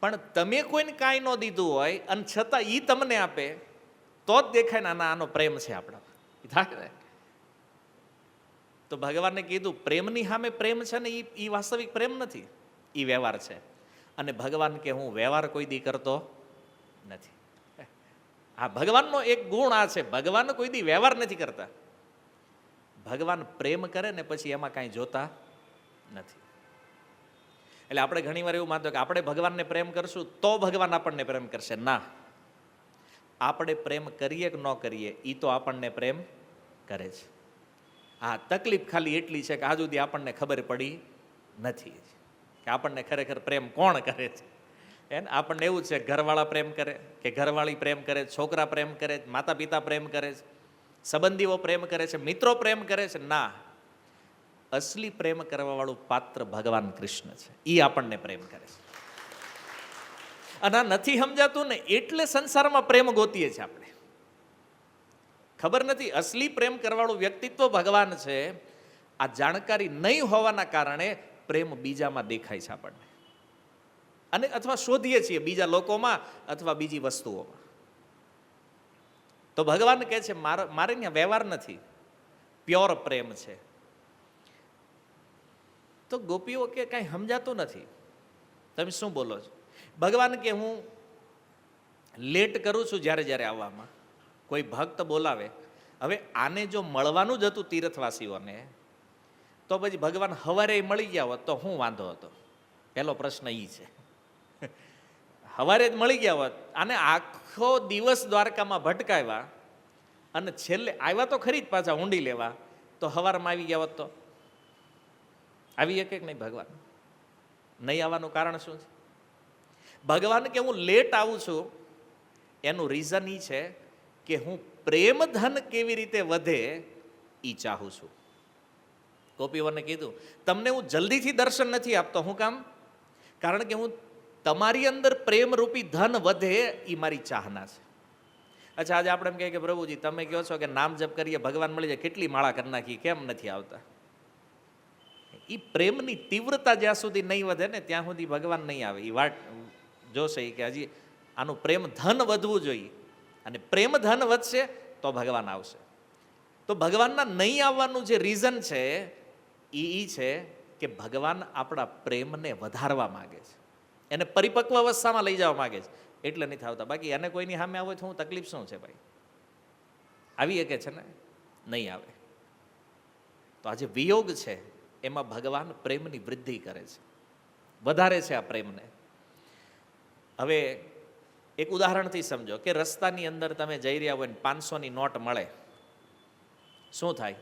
પણ તમે કોઈને કાંઈ ન દીધું હોય અને છતાં એ તમને આપે તો જ દેખાય ને આનો પ્રેમ છે આપણા, થાય ને. તો ભગવાને કીધું પ્રેમની સામે પ્રેમ છે ને એ વાસ્તવિક પ્રેમ નથી, એ વ્યવહાર છે. અને ભગવાન કે હું વ્યવહાર કોઈ દી કરતો નથી. હા, ભગવાનનો એક ગુણ આ છે, ભગવાન કોઈ દી વ્યવહાર નથી કરતા. ભગવાન પ્રેમ કરે ને પછી એમાં કાંઈ જોતા નથી. એટલે આપણે ઘણી વાર એવું માનતો કે આપણે ભગવાનને પ્રેમ કરશું તો ભગવાન આપણને પ્રેમ કરશે. ના, આપણે પ્રેમ કરીએ કે ન કરીએ એ તો આપણને પ્રેમ કરે છે. હા, તકલીફ ખાલી એટલી છે કે આજ સુધી આપણને ખબર પડી નથી કે આપણને ખરેખર પ્રેમ કોણ કરે છે. એને આપણને એવું છે ઘરવાળા પ્રેમ કરે કે ઘરવાળી પ્રેમ કરે, છોકરા પ્રેમ કરે, માતા પિતા પ્રેમ કરે છે, સંબંધીઓ પ્રેમ કરે છે, મિત્રો પ્રેમ કરે છે. ના, અસલી પ્રેમ કરવા વાળું પાત્ર ભગવાન કૃષ્ણ છે, એ આપણને પ્રેમ કરે છે. અને આ નથી સમજાતું ને એટલે સંસારમાં પ્રેમ ગોતીએ છીએ આપણે. ખબર નથી અસલી પ્રેમ કરવાળું વ્યક્તિત્વ ભગવાન છે. આ જાણકારી નહીં હોવાના કારણે પ્રેમ બીજામાં દેખાય છે આપણને, અને અથવા શોધીએ છીએ બીજા લોકોમાં અથવા બીજી વસ્તુઓમાં. તો ભગવાન કહે છે મારે ત્યાં વ્યવહાર નથી, પ્યોર પ્રેમ છે. તો ગોપીઓ કે કાંઈ સમજાતું નથી, તમે શું બોલો છો? ભગવાન કે હું લેટ કરું છું જ્યારે જ્યારે આવવામાં. કોઈ ભક્ત બોલાવે, હવે આને જો મળવાનું જ હતું તીર્થવાસીઓને, તો પછી ભગવાન હવારે મળી ગયા હોત તો શું વાંધો હતો? પહેલો પ્રશ્ન એ છે. હવારે જ મળી ગયા હોત, આને આખો દિવસ દ્વારકામાં ભટકાવ્યા અને છેલ્લે આવ્યા તો ખરી જ પાછા ઊંડી લેવા, તો હવારમાં આવી ગયા હોત તો આવી શકે કે નહીં? ભગવાન નહીં આવવાનું કારણ શું છે? ભગવાન કે હું લેટ આવું છું એનું રીઝન એ છે કે હું પ્રેમ ધન કેવી રીતે વધે એ ચાહું છું. ગોપીઓને કીધું તમને હું જલ્દીથી દર્શન નથી આપતો. શું કામ? કારણ કે હું તમારી અંદર પ્રેમરૂપી ધન વધે એ મારી ચાહના છે. અચ્છા, આજે આપણે એમ કહીએ કે પ્રભુજી તમે કહો છો કે નામ જપ કરીએ ભગવાન મળી જાય, કેટલી માળા કરી નાખી, કેમ નથી આવતા? એ પ્રેમની તીવ્રતા જ્યાં સુધી નહીં વધે ને ત્યાં સુધી ભગવાન નહીં આવે. એ વાટ જોશે કે હજી આનું પ્રેમ ધન વધવું જોઈએ, અને પ્રેમ ધન વધશે તો ભગવાન આવશે. તો ભગવાનના નહીં આવવાનું જે રીઝન છે એ છે કે ભગવાન આપણા પ્રેમને વધારવા માગે છે, એને પરિપક્વ અવસ્થામાં લઈ જવા માગે છે, એટલે નથી આવતા. બાકી એને કોઈની સામે આવે તો હું તકલીફ શું છે ભાઈ? આવી શકે છે ને? નહીં આવે. તો આજે વિયોગ છે એમાં ભગવાન પ્રેમની વૃદ્ધિ કરે છે, વધારે છે આ પ્રેમને. હવે એક ઉદાહરણથી સમજો કે રસ્તાની અંદર તમે જઈ રહ્યા હોય ને 500ની નોટ મળે, શું થાય?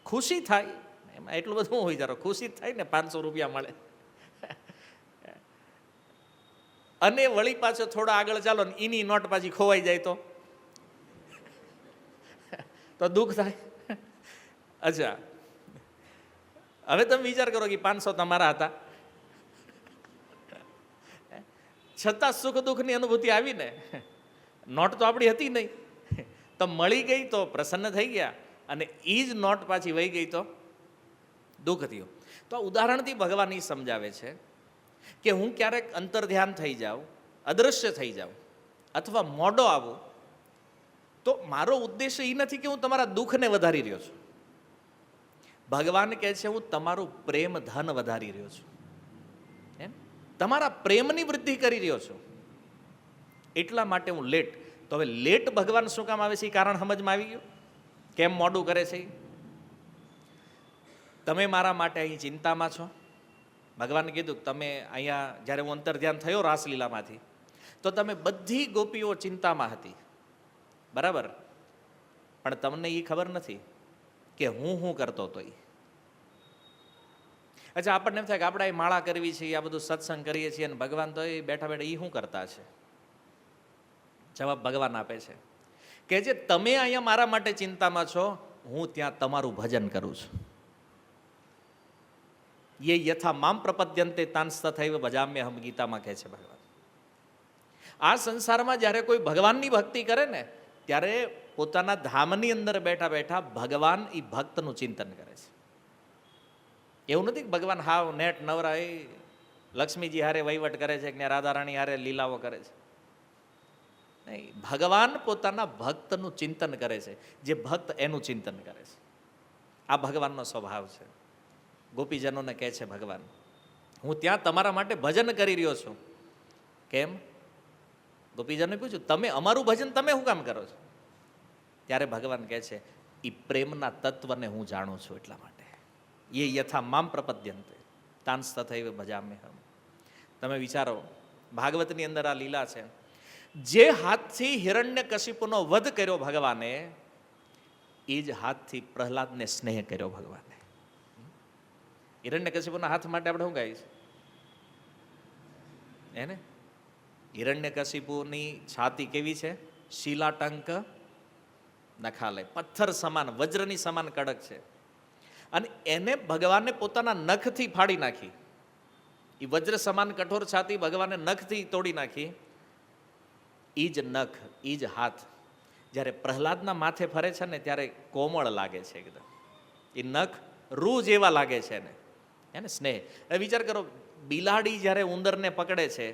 ખુશી થાય. એમાં એટલું બધું હોય જરો, ખુશી થાય ને 500 રૂપિયા મળે. અને વળી પાછો થોડા આગળ ચાલો ને એની નોટ પાછી ખોવાઈ જાય તો દુઃખ થાય. અચ્છા, હવે તમે વિચાર કરો કે 500 તમારા હતા, છતાં સુખ દુઃખની અનુભૂતિ આવી ને. નોટ તો આપણી હતી નહીં, તો મળી ગઈ તો પ્રસન્ન થઈ ગયા, અને એ જ નોટ પાછી વહી ગઈ તો દુઃખ થયું. તો આ ઉદાહરણથી ભગવાન એ સમજાવે છે કે હું ક્યારેક અંતર ધ્યાન થઈ જાઉં, અદૃશ્ય થઈ જાઉં, અથવા મોડો આવું, તો મારો ઉદ્દેશ્ય એ નથી કે હું તમારા દુઃખને વધારી રહ્યો છું. ભગવાન કહે છે હું તમારું પ્રેમ ધન વધારી રહ્યો છું, એમ તમારા પ્રેમની વૃદ્ધિ કરી રહ્યો છું, એટલા માટે હું લેટ. તો હવે લેટ ભગવાન શું કામ આવે છે એ કારણ સમજમાં આવી ગયું, કેમ મોડું કરે છે. તમે મારા માટે અહીં ચિંતામાં છો. ભગવાને કીધું તમે અહીંયા જ્યારે હું અંતર ધ્યાન થયો રાસલીલામાંથી, તો તમે બધી ગોપીઓ ચિંતામાં હતી, બરાબર, પણ તમને એ ખબર નથી કે હું કરતો હતો એ. અચ્છા, આપણને એમ થાય કે આપણે માળા કરવી છે, આ બધું સત્સંગ કરીએ છીએ, અને ભગવાન તો એ બેઠા બેઠા એ શું કરતા છે. જવાબ ભગવાન આપે છે કે જે તમે અહીંયા મારા માટે ચિંતામાં છો, હું ત્યાં તમારું ભજન કરું છું. ये यथा माम प्रपद्यन्ते तांस्तथैव भजाम्यहम, ગીતામાં કહે છે ભગવાન. આ સંસારમાં જ્યારે કોઈ ભગવાનની ભક્તિ કરે ને, ત્યારે પોતાના ધામની અંદર બેઠા બેઠા ભગવાન એ ભક્તનું ચિંતન કરે છે. એવું નથી કે ભગવાન હાવ નેટ નવરા એ લક્ષ્મીજી હારે વહીવટ કરે છે કે રાધારાણી હારે લીલાઓ કરે છે. નહીં, ભગવાન પોતાના ભક્તનું ચિંતન કરે છે, જે ભક્ત એનું ચિંતન કરે છે. આ ભગવાનનો સ્વભાવ છે. ગોપીજનોને કહે છે ભગવાન, હું ત્યાં તમારા માટે ભજન કરી રહ્યો છું. કેમ? ગોપીજનોએ પૂછ્યું, તમે અમારું ભજન તમે શું કામ કરો છો? ત્યારે ભગવાન કહે છે, એ પ્રેમના તત્વને હું જાણું છું એટલા માટે. એ યથા મામ પ્રપદ્યન્તે તાંસ્તથૈવ ભજામ્યહમ. તમે વિચારો, ભાગવતની અંદર આ લીલા છે. જે હાથથી હિરણ્યકશિપુનો વધ કર્યો ભગવાને, એ જ હાથથી પ્રહલાદને સ્નેહ કર્યો ભગવાને. હિરણ્યકશિપુના હાથ માટે આપણે શું ગાઈશ એને? હિરણ્યકશિપુની છાતી કેવી છે? શિલાટંક નખાલય, પથ્થર સમાન, વજ્રની સમાન કડક છે. અને એને ભગવાને પોતાના નખથી ફાડી નાખી. એ વજ્ર સમાન કઠોર છાતી ભગવાને નખથી તોડી નાખી. એ જ નખ, એ જ હાથ જ્યારે પ્રહલાદના માથે ફરે છે ને, ત્યારે કોમળ લાગે છે એકદમ. એ નખ રૂ જેવા લાગે છે એને સ્નેહ. હવે વિચાર કરો, બિલાડી જ્યારે ઉંદરને પકડે છે,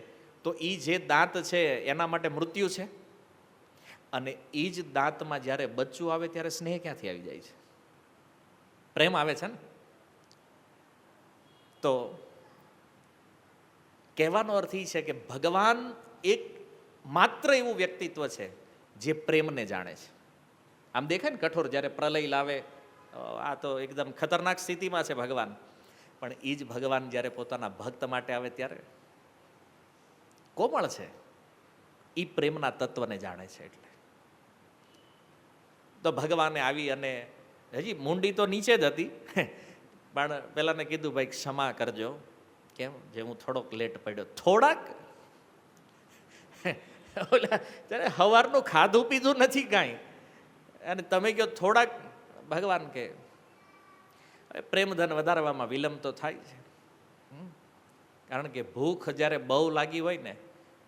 તો એ જે દાંત છે એના માટે મૃત્યુ છે, અને એ જ દાંતમાં જ્યારે બચ્ચું આવે ત્યારે સ્નેહ ક્યાંથી આવી જાય છે? પ્રેમ આવે છે ને. તો કહેવાનો અર્થ એ છે કે ભગવાન એક માત્ર એવું વ્યક્તિત્વ છે જે પ્રેમને જાણે છે. આમ દેખાય ને કઠોર, જ્યારે પ્રલય લાવે, આ તો એકદમ ખતરનાક સ્થિતિમાં છે ભગવાન, પણ એ જ ભગવાન જ્યારે પોતાના ભક્ત માટે આવે ત્યારે કોમળ છે. એ પ્રેમના તત્વને જાણે છે. એટલે તો ભગવાને આવી, અને હજી મુંડી તો નીચે જ હતી, પણ પેલાને કીધું ભાઈ ક્ષમા કરજો, કેમ જે હું થોડોક લેટ પડ્યો, થોડાક. ઓલા ત્યારે સવારનું ખાધું પીધું નથી કાંઈ, અને તમે કહો થોડાક. ભગવાન કે પ્રેમ ધન વધારવામાં વિલંબ તો થાય છે, કારણ કે ભૂખ જ્યારે બહુ લાગી હોય ને,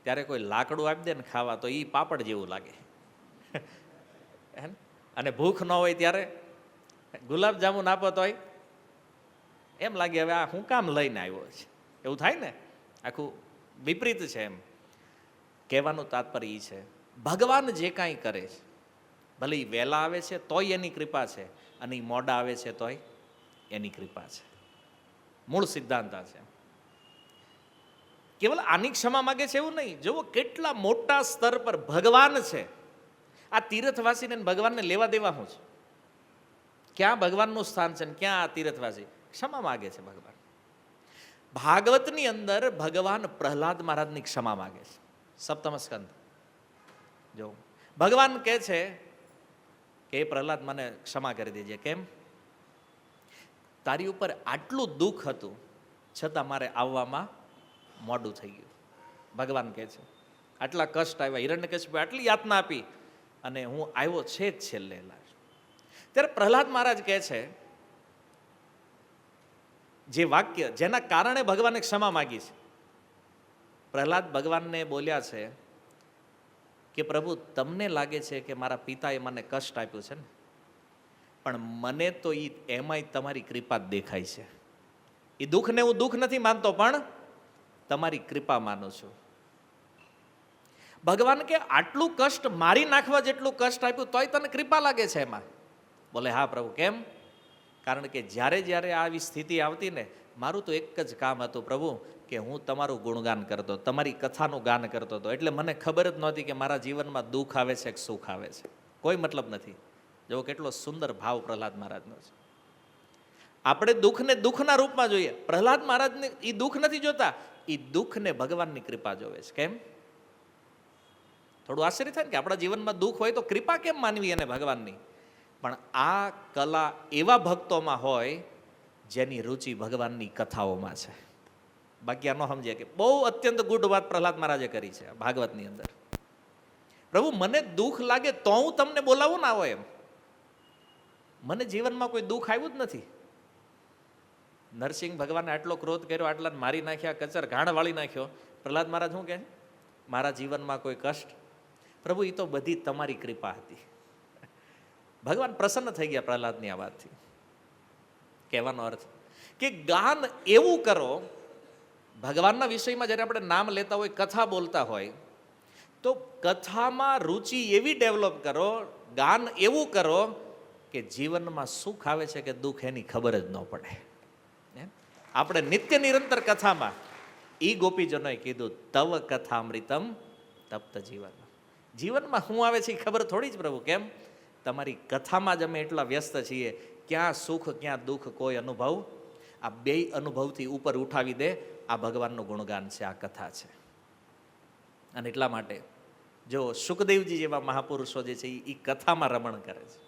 ત્યારે કોઈ લાકડું આપી દે ને ખાવા, તો એ પાપડ જેવું લાગે. અને ભૂખ ન હોય ત્યારે ગુલાબજામુન આપો તોય એમ લાગે હવે આ હું કામ લઈને આવ્યો છે, એવું થાય ને. આખું વિપરીત છે. એમ કહેવાનું તાત્પર્ય એ છે, ભગવાન જે કાંઈ કરે છે, ભલે એ વહેલા આવે છે તોય એની કૃપા છે, અને એ મોડા આવે છે તોય એની કૃપા છે. મૂળ સિદ્ધાંત આ છે. કેવલ આની ક્ષમા માગે છે એવું નહીં. જુઓ કેટલા મોટા સ્તર પર ભગવાન છે. આ તીર્થવાસીને ભગવાનને લેવા દેવા શું છે? ક્યાં ભગવાનનું સ્થાન છે ને ક્યાં આ તીર્થવાસી? ક્ષમા માગે છે ભગવાન. ભાગવતની અંદર ભગવાન પ્રહલાદ મહારાજની ક્ષમા માગે છે. સપ્તમ સ્કંદ જો ભગવાન કહે છે કે એ પ્રહલાદ મને ક્ષમા કરી દેજે. કેમ? તારી ઉપર આટલું દુઃખ હતું છતાં મારે આવવામાં મોડું થઈ ગયું. ભગવાન કહે છે આટલા કષ્ટ આવ્યા, હિરણ્યકશિપુ આટલી યાતના આપી, અને હું આવ્યો છે જ છેલ્લે. ત્યારે પ્રહલાદ મહારાજ કહે છે જે વાક્ય જેના કારણે ભગવાને ક્ષમા માગી છે. પ્રહલાદ ભગવાનને બોલ્યા છે કે પ્રભુ, તમને લાગે છે કે મારા પિતાએ મને કષ્ટ આપ્યું છે ને, પણ મને તો એમાંય તમારી કૃપા જ દેખાય છે. એ દુઃખને હું દુઃખ નથી માનતો, પણ તમારી કૃપા માનું છું. ભગવાન કે આટલું કષ્ટ મારી નાખવા જેટલું કષ્ટ આપ્યું તોય તને કૃપા લાગે છે એમાં? બોલે હા પ્રભુ. કેમ? કારણ કે જ્યારે જ્યારે આવી સ્થિતિ આવતી ને, મારું તો એક જ કામ હતું પ્રભુ, કે હું તમારું ગુણગાન કરતો, તમારી કથાનું ગાન કરતો હતો. એટલે મને ખબર જ નહોતી કે મારા જીવનમાં દુઃખ આવે છે કે સુખ આવે છે, કોઈ મતલબ નથી. જો કેટલો સુંદર ભાવ પ્રહલાદ મહારાજનો છે. આપણે દુઃખને દુઃખના રૂપમાં જોઈએ. પ્રહલાદ મહારાજને એ દુઃખ નથી જોતા, એ દુઃખને ભગવાનની કૃપા જોવે છે. કેમ? થોડું આશ્ચર્ય થાય ને કે આપણા જીવનમાં દુઃખ હોય તો કૃપા કેમ માનવી અને ભગવાનની? પણ આ કલા એવા ભક્તોમાં હોય જેની રુચિ ભગવાનની કથાઓમાં છે. બાકી આ ન સમજે કે બહુ અત્યંત ગુઢ વાત પ્રહલાદ મહારાજે કરી છે ભાગવતની અંદર. પ્રભુ મને દુઃખ લાગે તો હું તમને બોલાવું ના હોય એમ. મને જીવનમાં કોઈ દુઃખ આવ્યું જ નથી. નરસિંહ ભગવાને આટલો ક્રોધ કર્યો, આટલા મારી નાખ્યા, કચર ઘાણ વાળી નાખ્યો. પ્રહલાદ મહારાજ શું કહે? મારા જીવનમાં કોઈ કષ્ટ? પ્રભુ એ તો બધી તમારી કૃપા હતી. ભગવાન પ્રસન્ન થઈ ગયા પ્રહલાદની આ વાતથી. કહેવાનો અર્થ કે ગાન એવું કરો, ભગવાનના વિષયમાં જ્યારે આપણે નામ લેતા હોય, કથા બોલતા હોય, તો કથામાં રુચિ એવી ડેવલપ કરો, ગાન એવું કરો કે જીવનમાં સુખ આવે છે કે દુઃખ એની ખબર જ ન પડે. આપણે નિત્ય નિરંતર કથામાં ઈ ગોપીજનોએ કીધું તવ કથામૃતમ તપ્ત જીવન. જીવનમાં શું આવે છે એ ખબર થોડી જ પ્રભુ. કેમ? તમારી કથામાં જ અમે એટલા વ્યસ્ત છીએ. ક્યાં સુખ ક્યાં દુઃખ કોઈ અનુભવ, આ બે અનુભવથી ઉપર ઉઠાવી દે. આ ભગવાનનું ગુણગાન છે, આ કથા છે. અને એટલા માટે જો સુખદેવજી જેવા મહાપુરુષો જે છે એ કથામાં રમણ કરે છે.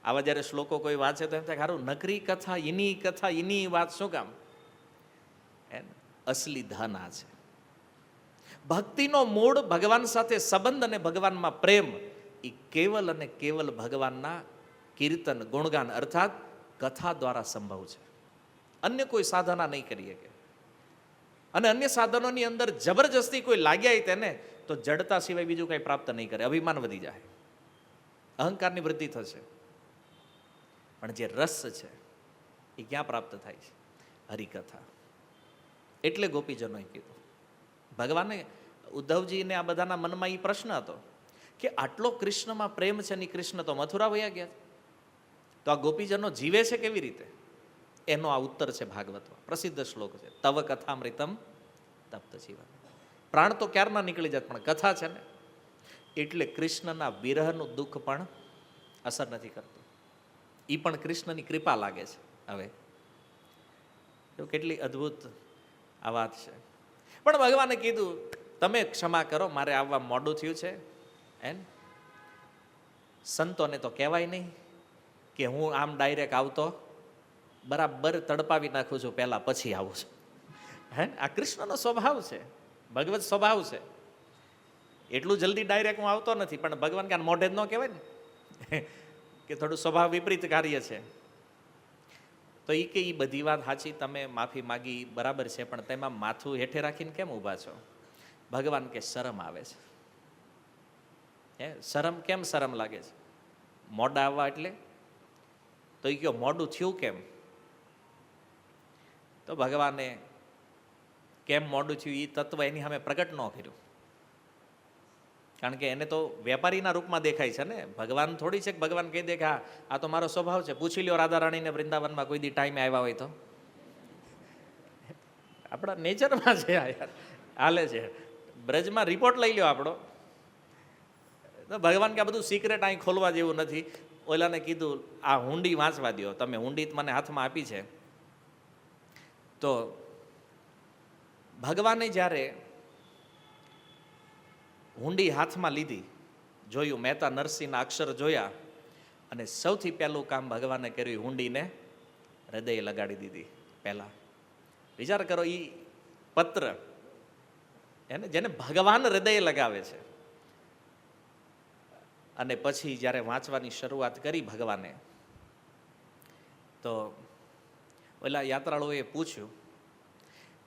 આવા જ્યારે શ્લોકો કોઈ વાંચે તો એમ થાય સારું, નકરી કથા એની વાત શું કામ? અસલી ધન આ છે. ભક્તિનો મૂળ ભગવાન સાથે સંબંધ અને ભગવાનમાં પ્રેમ એ કેવલ અને કેવલ ભગવાનના કીર્તન ગુણગાન અર્થાત કથા દ્વારા સંભવ છે. અન્ય કોઈ સાધના નહીં કરી શકે. અને અન્ય સાધનોની અંદર જબરજસ્તી કોઈ લાગ્યા તેને તો જડતા સિવાય બીજું કંઈ પ્રાપ્ત નહીં કરે. અભિમાન વધી જાય, અહંકારની વૃદ્ધિ થશે. પણ જે રસ છે એ ક્યાં પ્રાપ્ત થાય છે? હરિકથા. એટલે ગોપીજનોએ કીધું. ભગવાને ઉદ્ધવજીને આ બધાના મનમાં એ પ્રશ્ન હતો કે આટલો કૃષ્ણમાં પ્રેમ છે ને કૃષ્ણ તો મથુરા વયા ગયા, તો આ ગોપીજનો જીવે છે કેવી રીતે? એનો આ ઉત્તર છે ભાગવતમાં. પ્રસિદ્ધ શ્લોક છે, તવ કથામૃતમ તપ્ત જીવન. પ્રાણ તો ક્યારના નીકળી જાય, પણ કથા છે ને એટલે કૃષ્ણના વિરહનું દુઃખ પણ અસર નથી કરતું. એ પણ કૃષ્ણની કૃપા લાગે છે. હવે તો કેટલી અદ્ભુત આ વાત છે. પણ ભગવાને કીધું તમે ક્ષમા કરો, મારે આવવા મોડું થયું છે. સંતોને તો કહેવાય નહીં કે હું આમ ડાયરેક્ટ આવતો, બરાબર તડપાવી નાખું છું પહેલા, પછી આવું છું. આ કૃષ્ણનો સ્વભાવ છે, ભગવત સ્વભાવ છે. એટલું જલ્દી ડાયરેક્ટ હું આવતો નથી. પણ ભગવાન કે મોઢે જ ન કહેવાય ને કે થોડું સ્વભાવ વિપરીત કાર્ય છે. તો એ કે એ બધી વાત સાચી, તમે માફી માગી બરાબર છે, પણ તેમાં માથું હેઠે રાખીને કેમ ઊભા છો? ભગવાન કે શરમ આવે છે. શરમ કેમ શરમ લાગે છે? મોડા આવવા એટલે? તો એ કયો મોડું થયું કેમ? તો ભગવાને કેમ મોડું થયું એ તત્વ એની સામે પ્રગટ ન કર્યું. કારણ કે એને તો વેપારીના રૂપમાં દેખાય છે ને. ભગવાન થોડી છે કે ભગવાન કહી દે કે હા આ તો મારો સ્વભાવ છે. પૂછી લ્યો રાધા રાણીને વૃંદાવનમાં કોઈ દી ટાઈમે આવ્યા હોય તો. આપણા નેચરમાં છે આ યાર, હાલે છે. બ્રજમાં રિપોર્ટ લઈ લ્યો આપણો. તો ભગવાન કે આ બધું સિક્રેટ અહીં ખોલવા જેવું નથી. ઓલાને કીધું આ હુંડી વાંચવા દો તમે. હુંડી મને હાથમાં આપી છે. તો ભગવાને જ્યારે હુંડી હાથમાં લીધી, જોયું, મહેતા નરસિંહના અક્ષર જોયા, અને સૌથી પહેલું કામ ભગવાને કર્યું, હુંડીને હૃદય લગાડી દીધી. પહેલા વિચાર કરો, એ પત્ર એને જેને ભગવાન હૃદય લગાવે છે, અને પછી જ્યારે વાંચવાની શરૂઆત કરી ભગવાને, તો ઓલા યાત્રાળુઓએ પૂછ્યું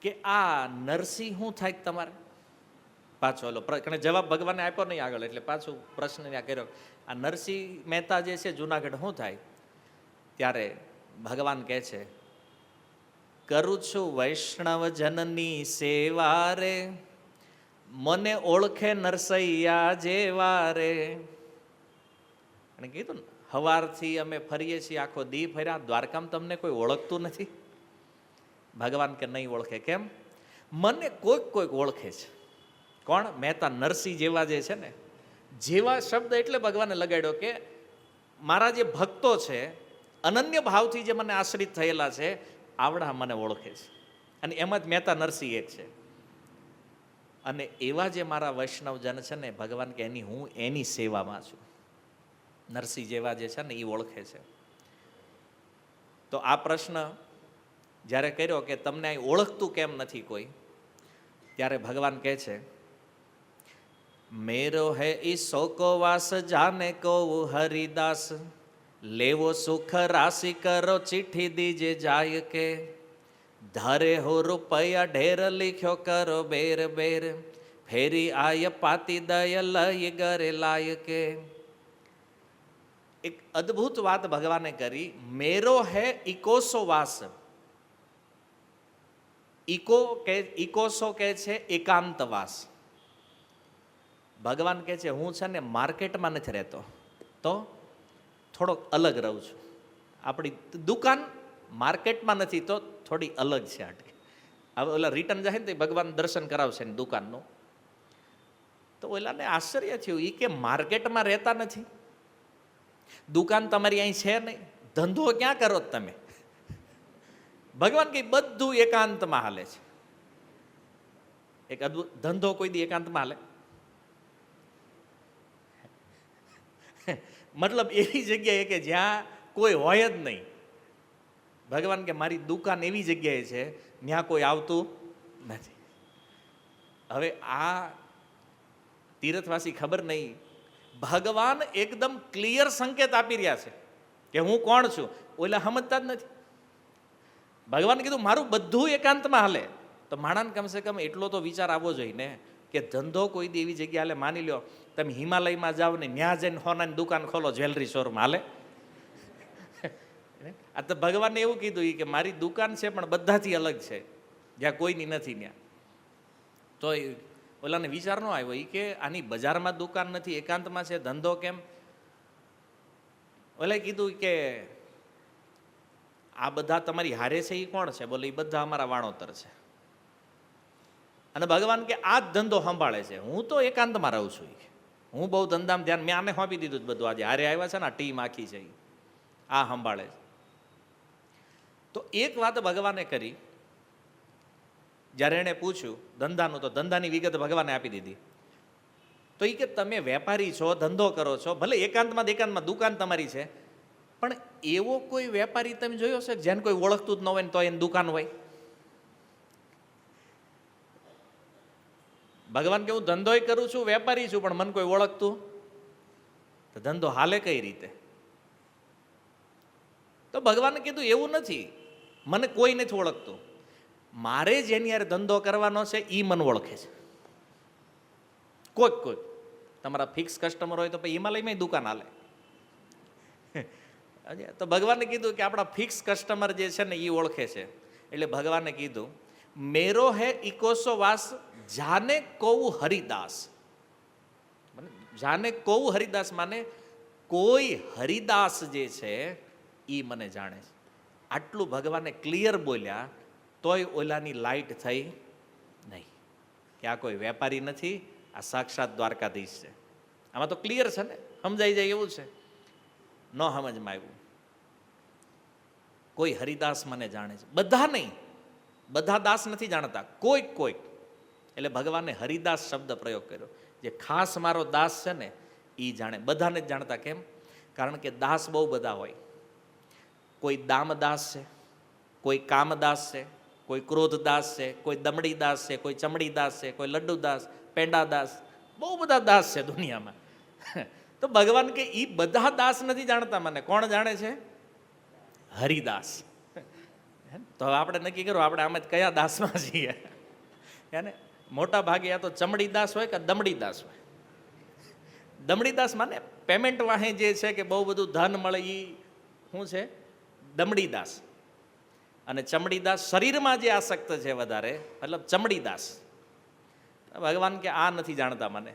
કે આ નરસિંહ શું થાય તમારે? પાછો ઓલો જવાબ ભગવાને આપ્યો નહીં આગળ, એટલે પાછું પ્રશ્ન ત્યાં કર્યો, આ નરસિંહ મહેતા જે છે જુનાગઢ શું થાય? ત્યારે ભગવાન કહે છે, કરું છું વૈષ્ણવ જનની સેવા રે, મને ઓળખે નરસૈયા જેવા રે. અને કીધું ને, સવારથી અમે ફરીએ છીએ, આખો દી ફર્યા, દ્વારકામાં તમને કોઈ ઓળખતું નથી. ભગવાન કે નહીં ઓળખે. કેમ? મને કોઈક ઓળખે છે. કોણ? મહેતા નરસિંહ જેવા જે છે ને, જેવા શબ્દ એટલે ભગવાને લગાડ્યો કે મારા જે ભક્તો છે, અનન્ય ભાવથી જે મને આશ્રિત થયેલા છે, આવડા મને ઓળખે છે. અને એમાં જ મહેતા નરસિંહ એક છે. અને એવા જે મારા વૈષ્ણવજન છે ને, ભગવાન કે હું એની સેવામાં છું. નરસિંહ જેવા જે છે ને એ ઓળખે છે. તો આ પ્રશ્ન જ્યારે કર્યો કે તમને અહીં ઓળખતું કેમ નથી કોઈ, ત્યારે ભગવાન કહે છે, મેરો હે ઈસો કો વાસ જાને કો હરિદાસ, લેવો સુખ રાશિ કરો ચિઠ્ઠી દીજે જાય કે, ધારે હો રૂપિયા ઢેર લીખ્યો કરો બેર બેર, ફેરી આય પાતી દય લઈ ગરે લાય કે. એક અદ્ભુત વાત ભગવાને કરી. મેરો હે ઇકોસો વાસ. ઇકોસો કે છે એકાંતવાસ. ભગવાન કહે છે હું છે ને માર્કેટમાં નથી રહેતો, તો થોડોક અલગ રહું છું. આપણી દુકાન માર્કેટમાં નથી, તો થોડી અલગ છે. આટલી હવે ઓલા રિટર્ન જાય ને તો ભગવાન દર્શન કરાવશે ને દુકાનનું. તો ઓલાને આશ્ચર્ય થયું, એ કે માર્કેટમાં રહેતા નથી, દુકાન તમારી અહીં છે નહીં, ધંધો ક્યાં કરો તમે? ભગવાન કે બધું એકાંતમાં હાલે છે. એક અદ્ભુત ધંધો કોઈ દી એકાંતમાં હાલે? મતલબ એવી જગ્યાએ કે જ્યાં કોઈ હોય જ નહીં. ભગવાન કે મારી દુકાન એવી જગ્યાએ છે ત્યાં કોઈ આવતું નથી. હવે આ તીર્થવાસી ખબર નહીં, ભગવાન એકદમ ક્લિયર સંકેત આપી રહ્યા છે કે હું કોણ છું. ઓલા સમજતા જ નથી. ભગવાન કીધું મારું બધું એકાંતમાં હાલે. તો માણસને કમસે કમ એટલો તો વિચાર આવવો જોઈએ ને કે ધંધો કોઈ દી એવી જગ્યા હાલે. માની લો તમે હિમાલયમાં જાઓ ને ત્યાં જઈને સોનાની દુકાન ખોલો, જ્વેલરી શોરૂમ હાલે? આ તો ભગવાને એવું કીધું કે મારી દુકાન છે પણ બધાથી અલગ છે, જ્યાં કોઈની નથી ત્યાં. તો ઓલાને વિચાર ન આવ્યો, એ કે આની બજારમાં દુકાન નથી, એકાંતમાં છે, ધંધો કેમ? ઓલે કીધું કે આ બધા તમારી હારે છે એ કોણ છે? બોલે એ બધા અમારા વાણોતર છે. અને ભગવાન કે આ જ ધંધો સંભાળે છે, હું તો એકાંતમાં રહું છું. હું બહુ ધંધામાં ધ્યાન, મેં આને સોંપી દીધું જ બધું. આજે હારે આવ્યા છે ને આ ટીમ આખી છે, આ સંભાળે છે. તો એક વાત ભગવાને કરી, જ્યારે એણે પૂછ્યું ધંધાનું, તો ધંધાની વિગત ભગવાને આપી દીધી. તો એ કે તમે વેપારી છો, ધંધો કરો છો, ભલે એકાંતમાં એકાંતમાં દુકાન તમારી છે, પણ એવો કોઈ વેપારી તમે જોયો છે જેને કોઈ ઓળખતું જ ન હોય ને તો એની દુકાન હોય? ભગવાન કે હું ધંધોય કરું છું, વેપારી છું, પણ મને કોઈ ઓળખતું, તો ધંધો હાલે કઈ રીતે? તો ભગવાને કીધું એવું નથી, મને કોઈ નથી ઓળખતું. મારે જેની યાર ધંધો કરવાનો છે એ મને ઓળખે છે. કોઈક તમારા ફિક્સ કસ્ટમર હોય તો પછી હિમાલયમાં દુકાન હાલે. તો ભગવાને કીધું કે આપણા ફિક્સ કસ્ટમર જે છે ને એ ઓળખે છે. એટલે ભગવાને કીધું મેરો હે ઇકોસો વાસ જાને કૌ હરિદાસ. જાને કૌ હરિદાસ માને કોઈ હરિદાસ જે છે એ મને જાણે છે. આટલું ભગવાને ક્લિયર બોલ્યા તોય ઓલાની લાઈટ થઈ નહીં કે આ કોઈ વેપારી નથી, આ સાક્ષાત દ્વારકાધીશ છે. આમાં તો ક્લિયર છે ને, સમજાઈ જાય એવું છે. ન સમજમાં આવ્યું. કોઈ હરિદાસ મને જાણે છે, બધા નહીં, બધા દાસ નથી જાણતા, કોઈક. એટલે ભગવાને હરિદાસ શબ્દ પ્રયોગ કર્યો. જે ખાસ મારો દાસ છે ને એ જાણે, બધાને જ જાણતા. કેમ? કારણ કે દાસ બહુ બધા હોય. કોઈ દામદાસ છે, કોઈ કામદાસ છે, કોઈ ક્રોધદાસ છે, કોઈ દમડીદાસ છે, કોઈ ચમડીદાસ છે, કોઈ લડ્ડુદાસ, પેંડાદાસ, બહુ બધા દાસ છે દુનિયામાં. તો ભગવાન કે એ બધા દાસ નથી જાણતા મને. કોણ જાણે છે? હરિદાસ. તો હવે આપણે નક્કી કરો આપણે આમ જ કયા દાસમાં છીએ. એને મોટા ભાગે આ તો ચમડીદાસ હોય કે દમડીદાસ હોય. દમડીદાસ માને પેમેન્ટ વાહે જે છે કે બહુ બધું ધન મળે એ શું છે? દમડીદાસ. અને ચમડીદાસ શરીરમાં જે આસક્ત છે વધારે, મતલબ ચમડીદાસ. ભગવાન કે આ નથી જાણતા મને,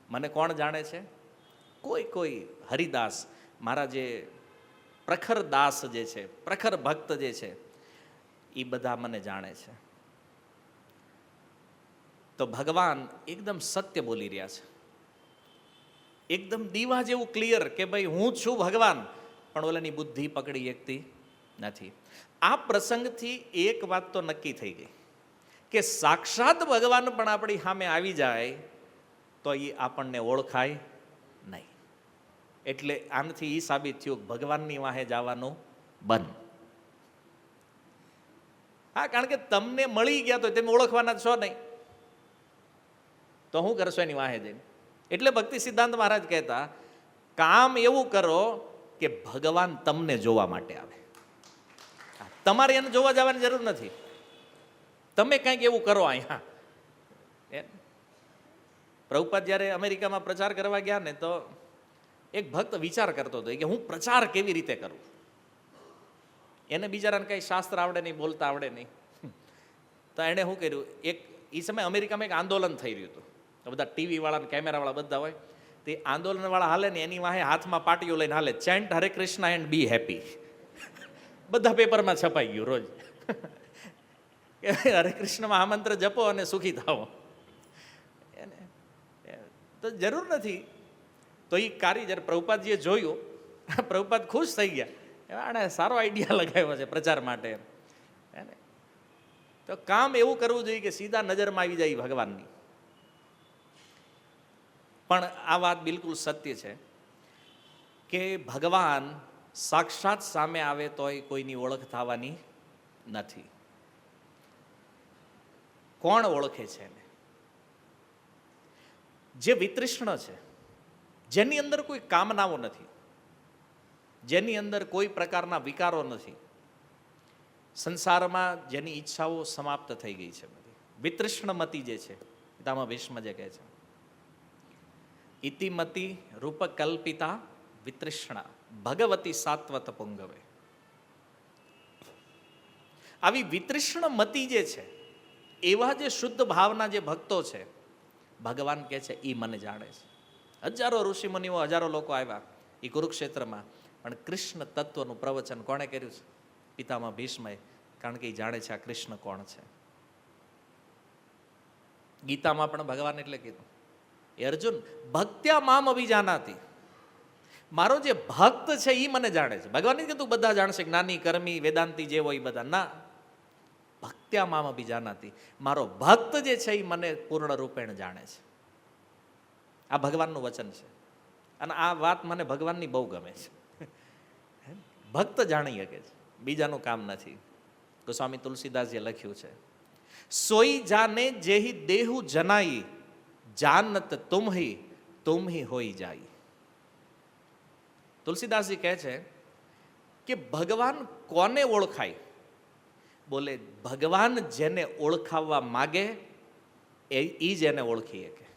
મને કોણ જાણે છે? કોઈ કોઈ હરિદાસ, મારા જે પ્રખર દાસ જે છે, પ્રખર ભક્ત જે છે, એ બધા મને જાણે છે. તો ભગવાન એકદમ સત્ય બોલી રહ્યા છે, એકદમ દીવા જેવું ક્લિયર કે ભાઈ હું છું ભગવાન, પણ ઓલાની બુદ્ધિ પકડી શકતી નથી. આ પ્રસંગથી એક વાત તો નક્કી થઈ ગઈ કે સાક્ષાત ભગવાન પણ આપણી સામે આવી જાય તો એ આપણને ઓળખાય નહીં. એટલે આનાથી એ સાબિત થયું કે ભગવાનની વાહે જવાનું બંધ. હા, કારણ કે તમને મળી ગયા તો તમે ઓળખવાના છો નહીં, તો શું કરશો એની વાહે જઈને? એટલે ભક્તિ સિદ્ધાંત મહારાજ કહેતા, કામ એવું કરો કે ભગવાન તમને જોવા માટે આવે. તમારે એને જોવા જવાની જરૂર નથી. તમે કંઈક એવું કરો. અહીંયા પ્રભુપાદ જ્યારે અમેરિકામાં પ્રચાર કરવા ગયા ને, તો એક ભક્ત વિચાર કરતો હતો કે હું પ્રચાર કેવી રીતે કરું. એને બિચારાને કંઈ શાસ્ત્ર આવડે નહીં, બોલતા આવડે નહીં. તો એણે શું કર્યું, એક એ સમયે અમેરિકામાં એક આંદોલન થઈ રહ્યું હતું. તો બધા ટીવી વાળા, કેમેરાવાળા બધા હોય, તે આંદોલનવાળા હાલે ને એની વાહે હાથમાં પાટીઓ લઈને હાલે, ચેન્ટ હરે કૃષ્ણ એન્ડ બી હેપી. બધા પેપરમાં છપાઈ ગયું રોજ. હરે કૃષ્ણમાં આમંત્ર જપો અને સુખી થાઓ. તો જરૂર નથી. તો એ કાર્ય જ્યારે પ્રભુપાદજીએ જોયું, પ્રભુપાદ ખુશ થઈ ગયા, આને સારો આઈડિયા લગાવ્યો છે પ્રચાર માટે. તો કામ એવું કરવું જોઈએ કે સીધા નજરમાં આવી જાય ભગવાનની. પણ આ વાત બિલકુલ સત્ય છે કે ભગવાન સાક્ષાત સામે આવે તોય કોઈની ઓળખ થવાની નથી. કોણ ઓળખે છે એને? જે વિતૃષ્ણ છે, જેની અંદર કોઈ કામનાઓ નથી, જેની અંદર કોઈ પ્રકારના વિકારો નથી, સંસારમાં જેની ઈચ્છાઓ સમાપ્ત થઈ ગઈ છે બધી. વિતૃષ્ણમતી જે છે, પિતામહ ભીષ્મ જે કહે છે, ઇતિમતી રૂપકલ્પિતા વિતૃષ્ણા ભગવતી સાત્વત પુંગવે. આવી વિતૃષ્ણમતી જે છે, એવા જે શુદ્ધ ભાવના જે ભક્તો છે, ભગવાન કહે છે એ મને જાણે છે. હજારો ઋષિમુનિઓ, હજારો લોકો આવ્યા એ કુરુક્ષેત્રમાં, પણ કૃષ્ણ તત્વનું પ્રવચન કોણે કર્યું છે? પિતામહ ભીષ્મએ. કારણ કે એ જાણે છે આ કૃષ્ણ કોણ છે. ગીતામાં પણ ભગવાન એટલે કીધું, એ અર્જુન ભક્ત્યા મામ અભિજાનાતિ, મારો જે ભક્ત છે એ મને જાણે છે. ભગવાન નહીં કીધું બધા જાણશે, જ્ઞાની કર્મી વેદાંતી જે હોય એ બધા, ના. ભક્ત્યા મામ અભિજાનાતિ, મારો ભક્ત જે છે એ મને પૂર્ણ રૂપેણ જાણે છે. આ ભગવાનનું વચન છે. અને આ વાત મને ભગવાનની બહુ ગમે છે. ભક્ત જાણી શકે છે, બીજાનું કામ નથી. ગોસ્વામી તુલસીદાસજીએ લખ્યું છે, સોઈ જાને જેહી દેહુ જનાઈ, જાનત તુમ હી હોઈ જાય. તુલસીદાસજી કહે છે કે ભગવાન કોને ઓળખાય? બોલે ભગવાન જેને ઓળખાવવા માગે એ જ એને ઓળખી શકે,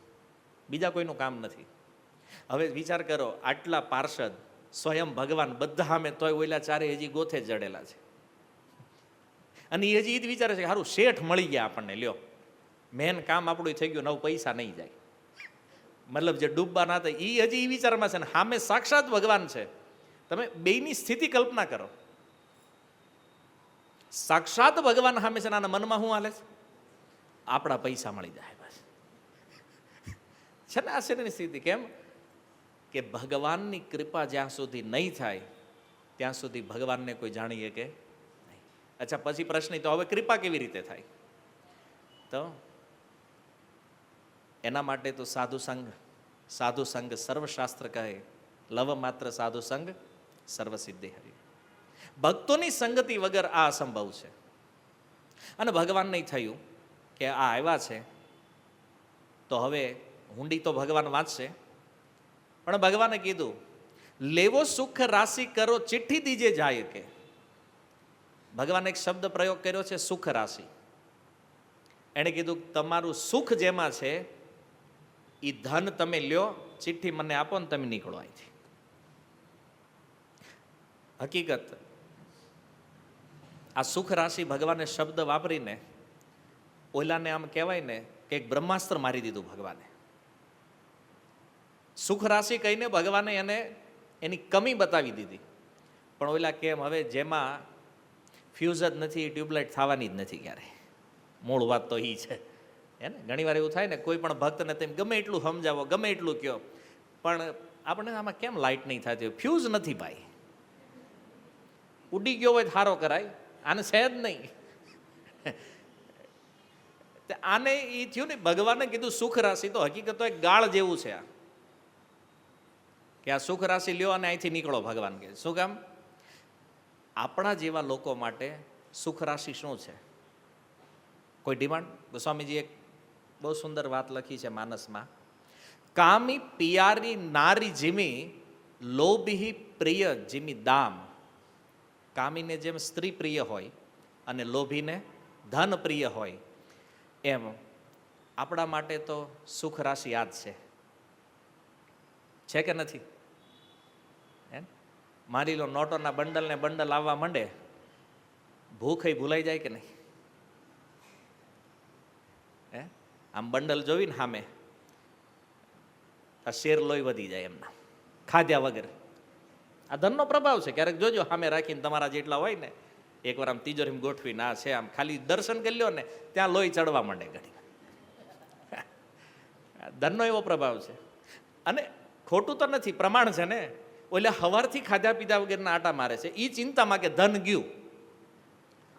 બીજા કોઈનું કામ નથી. હવે વિચાર કરો, આટલા પાર્ષદ, સ્વયં ભગવાન, બધા સામે, તોય ઓલા ચારે હજી ગોથે જ જડેલા છે. અને એ હજી એ જ વિચારે છે કે સારું શેઠ મળી ગયા આપણને, લ્યો મેન કામ આપણું થઈ ગયું, નવ પૈસા નહીં જાય. મતલબ જે ડૂબવા ના થાય એ હજી એ વિચારમાં છે ને સામે સાક્ષાત ભગવાન છે. તમે બેયની સ્થિતિ કલ્પના કરો. સાક્ષાત ભગવાન સામે છે, આના મનમાં શું હાલે છે? આપણા પૈસા મળી જાય બસ. છે ને આશ્ચર્યની સ્થિતિ. કેમ કે ભગવાનની કૃપા જ્યાં સુધી નહીં થાય ત્યાં સુધી ભગવાનને કોઈ જાણી શકે નહીં. અચ્છા, પછી પ્રશ્ન તો હવે કૃપા કેવી રીતે થાય? તો એના માટે તો સાધુ સંગ સર્વશાસ્ત્ર કહે, લવ માત્ર સાધુ સંગ સર્વસિદ્ધિ હરિ. ભક્તોની સંગતિ વગર આ અસંભવ છે. અને ભગવાન નહીં થયું કે આ આવ્યા છે તો હવે હુંડી તો ભગવાન વાંચશે, પણ ભગવાને કીધું લેવો સુખ રાશિ કરો ચિઠ્ઠી દીજે જાય કે. ભગવાને એક શબ્દ પ્રયોગ કર્યો છે, સુખ રાશિ. એણે કીધું તમારું સુખ જેમાં છે એ ધન તમે લ્યો, ચિઠ્ઠી મને આપો ને તમે નીકળો અહીંથી. હકીકત આ સુખ રાશિ ભગવાને શબ્દ વાપરીને ઓલાને આમ કહેવાય ને કે એક બ્રહ્માસ્ત્ર મારી દીધું ભગવાને. સુખ રાશિ કહીને ભગવાને એને એની કમી બતાવી દીધી. પણ ઓલા કેમ હવે જેમાં ફ્યુઝ જ નથી ટ્યુબલાઇટ થવાની જ નથી ક્યારે. મૂળ વાત તો એ છે હે ને. ઘણી વાર એવું થાય ને, કોઈ પણ ભક્તને તેમ ગમે એટલું સમજાવો, ગમે એટલું કહો, પણ આપણે આમાં કેમ લાઇટ નહીં થતી? ફ્યુઝ નથી ભાઈ. ઉડી ગયો હોય સારો કરાય, આને છે જ નહીં. આને એ થયું ને, ભગવાને કીધું સુખ રાશિ, તો હકીકત તો એક ગાળ જેવું છે આ, કે આ સુખ રાશિ લ્યો અને અહીંથી નીકળો. ભગવાન કહે શું કામ? આપણા જેવા લોકો માટે સુખ રાશિ શું છે? કોઈ ડિમાન્ડ? ગોસ્વામીજી એક બહુ સુંદર વાત લખી છે માનસમાં. કામી પિયારી નારી જીમી, લોભી પ્રિય જીમી દામ. કામીને જેમ સ્ત્રી પ્રિય હોય અને લોભીને ધન પ્રિય હોય, એમ આપણા માટે તો સુખ રાશિ યાદ છે કે નથી? મારી લો, નોટોના બંડલ ને બંડલ આવવા માંડે, ભૂખ ભૂલાઈ જાય કે નહીં? આમ બંડલ જોઈને સામે આ શેર લોહી વધી જાય એમના, ખાધ્યા વગર. આ ધનનો પ્રભાવ છે. ક્યારેક જોજો સામે રાખીને તમારા જેટલા હોય ને, એકવાર આમ તિજોરીમાં ગોઠવીને આ છે, આમ ખાલી દર્શન કરી લ્યો ને, ત્યાં લોહી ચડવા માંડે ઘડી. ધનનો એવો પ્રભાવ છે. અને ખોટું તો નથી, પ્રમાણ છે ને. ઓલે હવારથી ખાધા પીધા વગરના આટા મારે છે, એ ચિંતામાં કે ધન ગયું.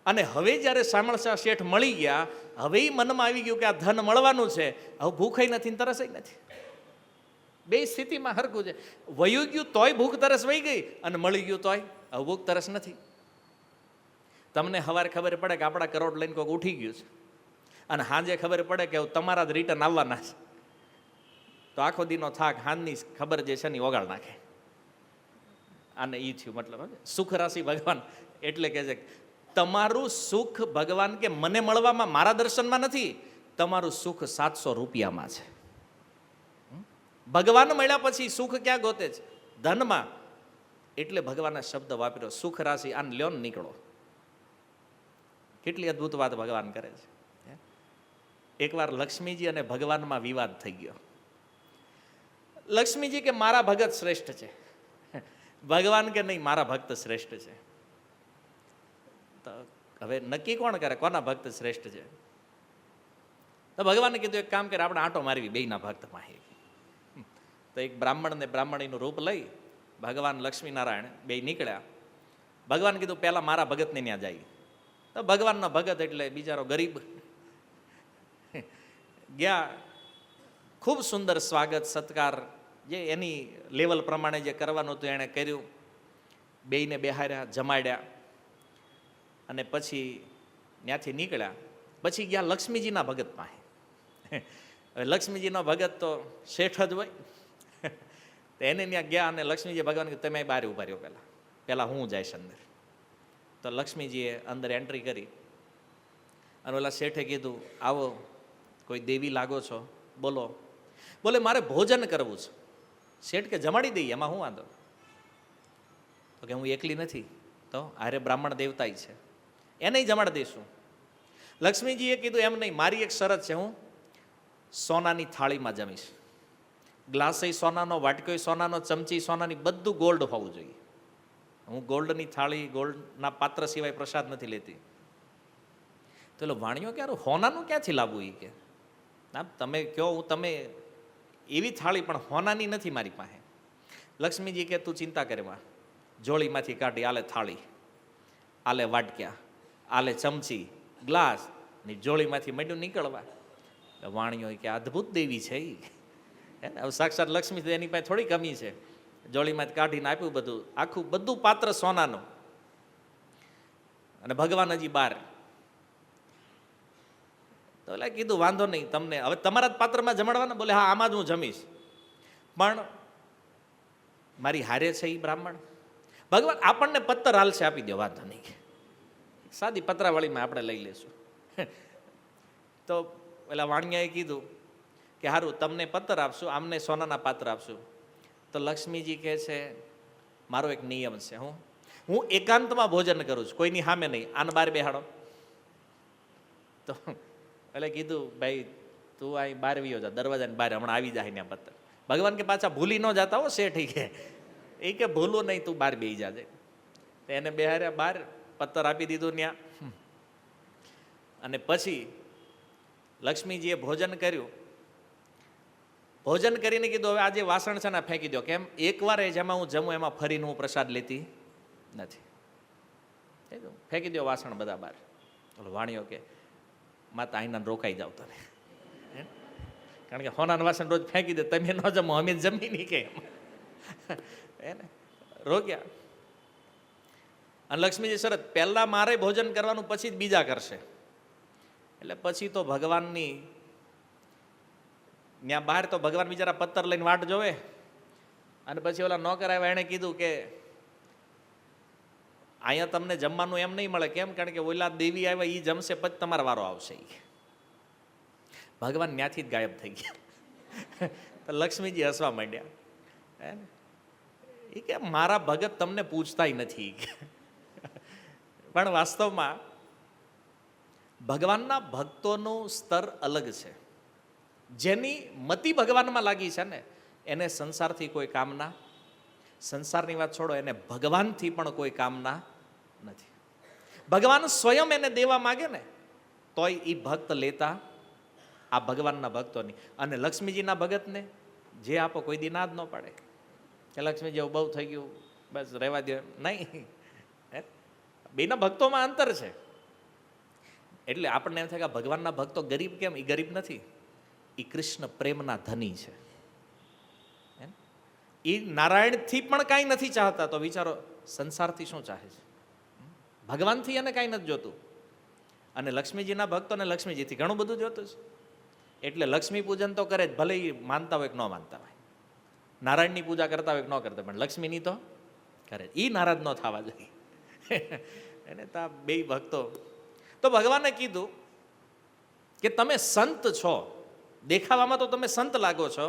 અને હવે જ્યારે શામળશા શેઠ મળી ગયા, હવે મનમાં આવી ગયું કે આ ધન મળવાનું છે, હવે ભૂખાઈ નથી ને તરસઈ નથી. બે સ્થિતિમાં હરખું છે. વયું ગયું તોય ભૂખ તરસ વહી ગઈ, અને મળી ગયું તોય હવે ભૂખ તરસ નથી. તમને સવારે ખબર પડે કે આપણા કરોડ લઈને કોઈક ઉઠી ગયું છે, અને સાંજે ખબર પડે કે તમારા જ રિટર્ન આવવાના છે, તો આખો દીનો થાક હાનની ખબર જે છે ને ઓગાળ નાખે. આને એ થયું મતલબ સુખ રાશિ ભગવાન એટલે કે છે તમારું સુખ ભગવાન કે મને મળવામાં, મારા દર્શનમાં નથી, તમારું સુખ 700 રૂપિયામાં છે. ભગવાન મળ્યા પછી સુખ ક્યાં ગોતે છે? ધનમાં. એટલે ભગવાનના શબ્દ વાપર્યો, સુખ રાશિ. આને લ્યો ને નીકળો. કેટલી અદ્ભુત વાત ભગવાન કરે છે. એકવાર લક્ષ્મીજી અને ભગવાનમાં વિવાદ થઈ ગયો. લક્ષ્મીજી કે મારા ભગત શ્રેષ્ઠ છે, ભગવાન કે નહીં મારા ભક્ત શ્રેષ્ઠ છે. તો હવે નક્કી કોણ કરે કોના ભક્ત શ્રેષ્ઠ છે? તો ભગવાને કીધું એક કામ કરે, આપણે આંટો મારવી બેયના ભક્તમાં. તો એક બ્રાહ્મણ ને બ્રાહ્મણીનું રૂપ લઈ ભગવાન લક્ષ્મીનારાયણ બે નીકળ્યા. ભગવાન કીધું પહેલા મારા ભગતને ત્યાં જાય. તો ભગવાનનો ભગત એટલે બિચારો ગરીબ ગયા. ખૂબ સુંદર સ્વાગત સત્કાર જે એની લેવલ પ્રમાણે જે કરવાનું હતું એણે કર્યું. બેયને બેહાર્યા, જમાડ્યા, અને પછી ત્યાંથી નીકળ્યા. પછી ગયા લક્ષ્મીજીના ભગત પાસે. હવે લક્ષ્મીજીનો ભગત તો શેઠ જ હોય. તો એને ત્યાં ગયા અને લક્ષ્મીજી ભગવાન કીધું તમે બહાર ઉભા રહ્યો, પહેલાં હું જઈશ અંદર. તો લક્ષ્મીજીએ અંદર એન્ટ્રી કરી અને ઓલા શેઠે કીધું આવો, કોઈ દેવી લાગો છો, બોલો. બોલે મારે ભોજન કરવું છે. શેઠ કે જમાડી દઈએ, એમાં હું વાંધો? તો કે હું એકલી નથી, તો આરે બ્રાહ્મણ દેવતાય છે, એને જમાડી દઈશું. લક્ષ્મીજીએ કીધું એમ નહીં, મારી એક શરત છે, હું સોનાની થાળીમાં જમીશ. ગ્લાસય સોનાનો, વાટકોય સોનાનો, ચમચી સોનાની, બધું ગોલ્ડ હોવું જોઈએ. હું ગોલ્ડની થાળી, ગોલ્ડના પાત્ર સિવાય પ્રસાદ નથી લેતી. તો એટલે વાણિયો ક્યારે હોનાનું ક્યાંથી લાવવું? એ કે ના તમે કહો, હું તમે એવી થાળી પણ હોનાની નથી મારી પાસે. લક્ષ્મીજી કે તું ચિંતા કરેમાં, જોળીમાંથી કાઢી આલે થાળી, આલે વાટક્યા, આલે ચમચી, ગ્લાસ ની જોળીમાંથી માંડ્યું નીકળવા. વાણિયો કે અદ્ભુત દેવી છે એ. હવે સાક્ષાત લક્ષ્મી એની પાસે થોડી કમી છે. જોળીમાંથી કાઢીને આપ્યું બધું, આખું બધું પાત્ર સોનાનું. અને ભગવાન હજી બહાર. તો એટલે કીધું વાંધો નહીં, તમને હવે તમારા જ પાત્રમાં જમાડવાના. બોલે હા આમાં જ હું જમીશ, પણ મારી હારે છે એ બ્રાહ્મણ. ભગવાન આપણને પત્તર હાલશે, આપી દો, વાંધો નહીં, સાદી પતરાવાળીમાં આપણે લઈ લેશું. તો પેલા વાણિયાએ કીધું કે સારું તમને પત્તર આપશું, આમને સોનાના પાત્ર આપશું. તો લક્ષ્મીજી કહે છે મારો એક નિયમ છે, હું એકાંતમાં ભોજન કરું છું, કોઈની સામે નહીં, આને બાર બેહાડો. તો એટલે કીધું ભાઈ તું અહીં બહાર વિયો જા, દરવાજાની બહાર હમણાં આવી જાય ને પત્તર. ભગવાન કે પાછા ભૂલી ન જતા હો શેઠ, એ કે ભૂલું નહીં, તું બહાર બેસી જાજે. એને બેહાર્યા બહાર, પત્તર આપી દીધું ત્યાં. અને પછી લક્ષ્મીજીએ ભોજન કર્યું. ભોજન કરીને કીધું હવે આજે વાસણ છે ને ફેંકી દો. કેમ? એકવાર જેમાં હું જમું એમાં ફરીને હું પ્રસાદ લેતી નથી. ફેંકી દો વાસણ બધા બહાર. ઓલો વાણિયો કે માતા આઈના રોકાઈ જાવ તમે, કારણ કે હોનાના વાસણ રોજ ફેંકી દે, તમે ન જમો અમે જમી નહીં કે એને રોક્યા. અને લક્ષ્મીજી શરત, પહેલા મારે ભોજન કરવાનું, પછી જ બીજા કરશે. એટલે પછી તો ભગવાનની ત્યાં બહાર તો ભગવાન બિચારા પત્તર લઈને વાટ જોવે. અને પછી ઓલા નોકર આવ્યા, એણે કીધું કે અહીંયા તમને જમવાનું એમ નહીં મળે. કેમ? કારણ કે ઓલા દેવી આવ્યા, એ જમશે પછી તમારો વારો આવશે. ભગવાન ત્યાંથી જ ગાયબ થઈ ગયા. તો લક્ષ્મીજી હસવા માંડ્યા. એ કે મારા ભગત તમને પૂછતાય નથી. પણ વાસ્તવમાં ભગવાનના ભક્તોનું સ્તર અલગ છે. જેની મતિ ભગવાનમાં લાગી છે ને, એને સંસારથી કોઈ કામના, સંસારની વાત છોડો, એને ભગવાનથી પણ કોઈ કામના નથી. ભગવાન સ્વયં એને દેવા માગે ને તોય એ ભક્ત લેતા આ ભગવાનના ભક્તોની. અને લક્ષ્મીજીના ભગતને જે આપો કોઈ દી ના જ ન પાડે કે લક્ષ્મીજી એવું બહુ થઈ ગયું, બસ રહેવા દો. નહીં, બેના ભક્તોમાં અંતર છે. એટલે આપણને એમ થાય કે ભગવાનના ભક્તો ગરીબ કેમ? એ ગરીબ નથી, એ કૃષ્ણ પ્રેમના ધની છે. એ નારાયણથી પણ કાંઈ નથી ચાહતા, તો વિચારો સંસારથી શું ચાહે છે? ભગવાનથી એને કાંઈ નથી જોતું. અને લક્ષ્મીજીના ભક્તોને લક્ષ્મીજીથી ઘણું બધું જોતું છે. એટલે લક્ષ્મી પૂજન તો કરે જ, ભલે એ માનતા હોય કે ન માનતા હોય. નારાયણની પૂજા કરતા હોય કે ન કરતા, પણ લક્ષ્મીની તો કરે. એ નારાજ ન થવા જોઈએ. એને તા બે ભક્તો. તો ભગવાને કીધું કે તમે સંત છો, દેખાવામાં તો તમે સંત લાગો છો,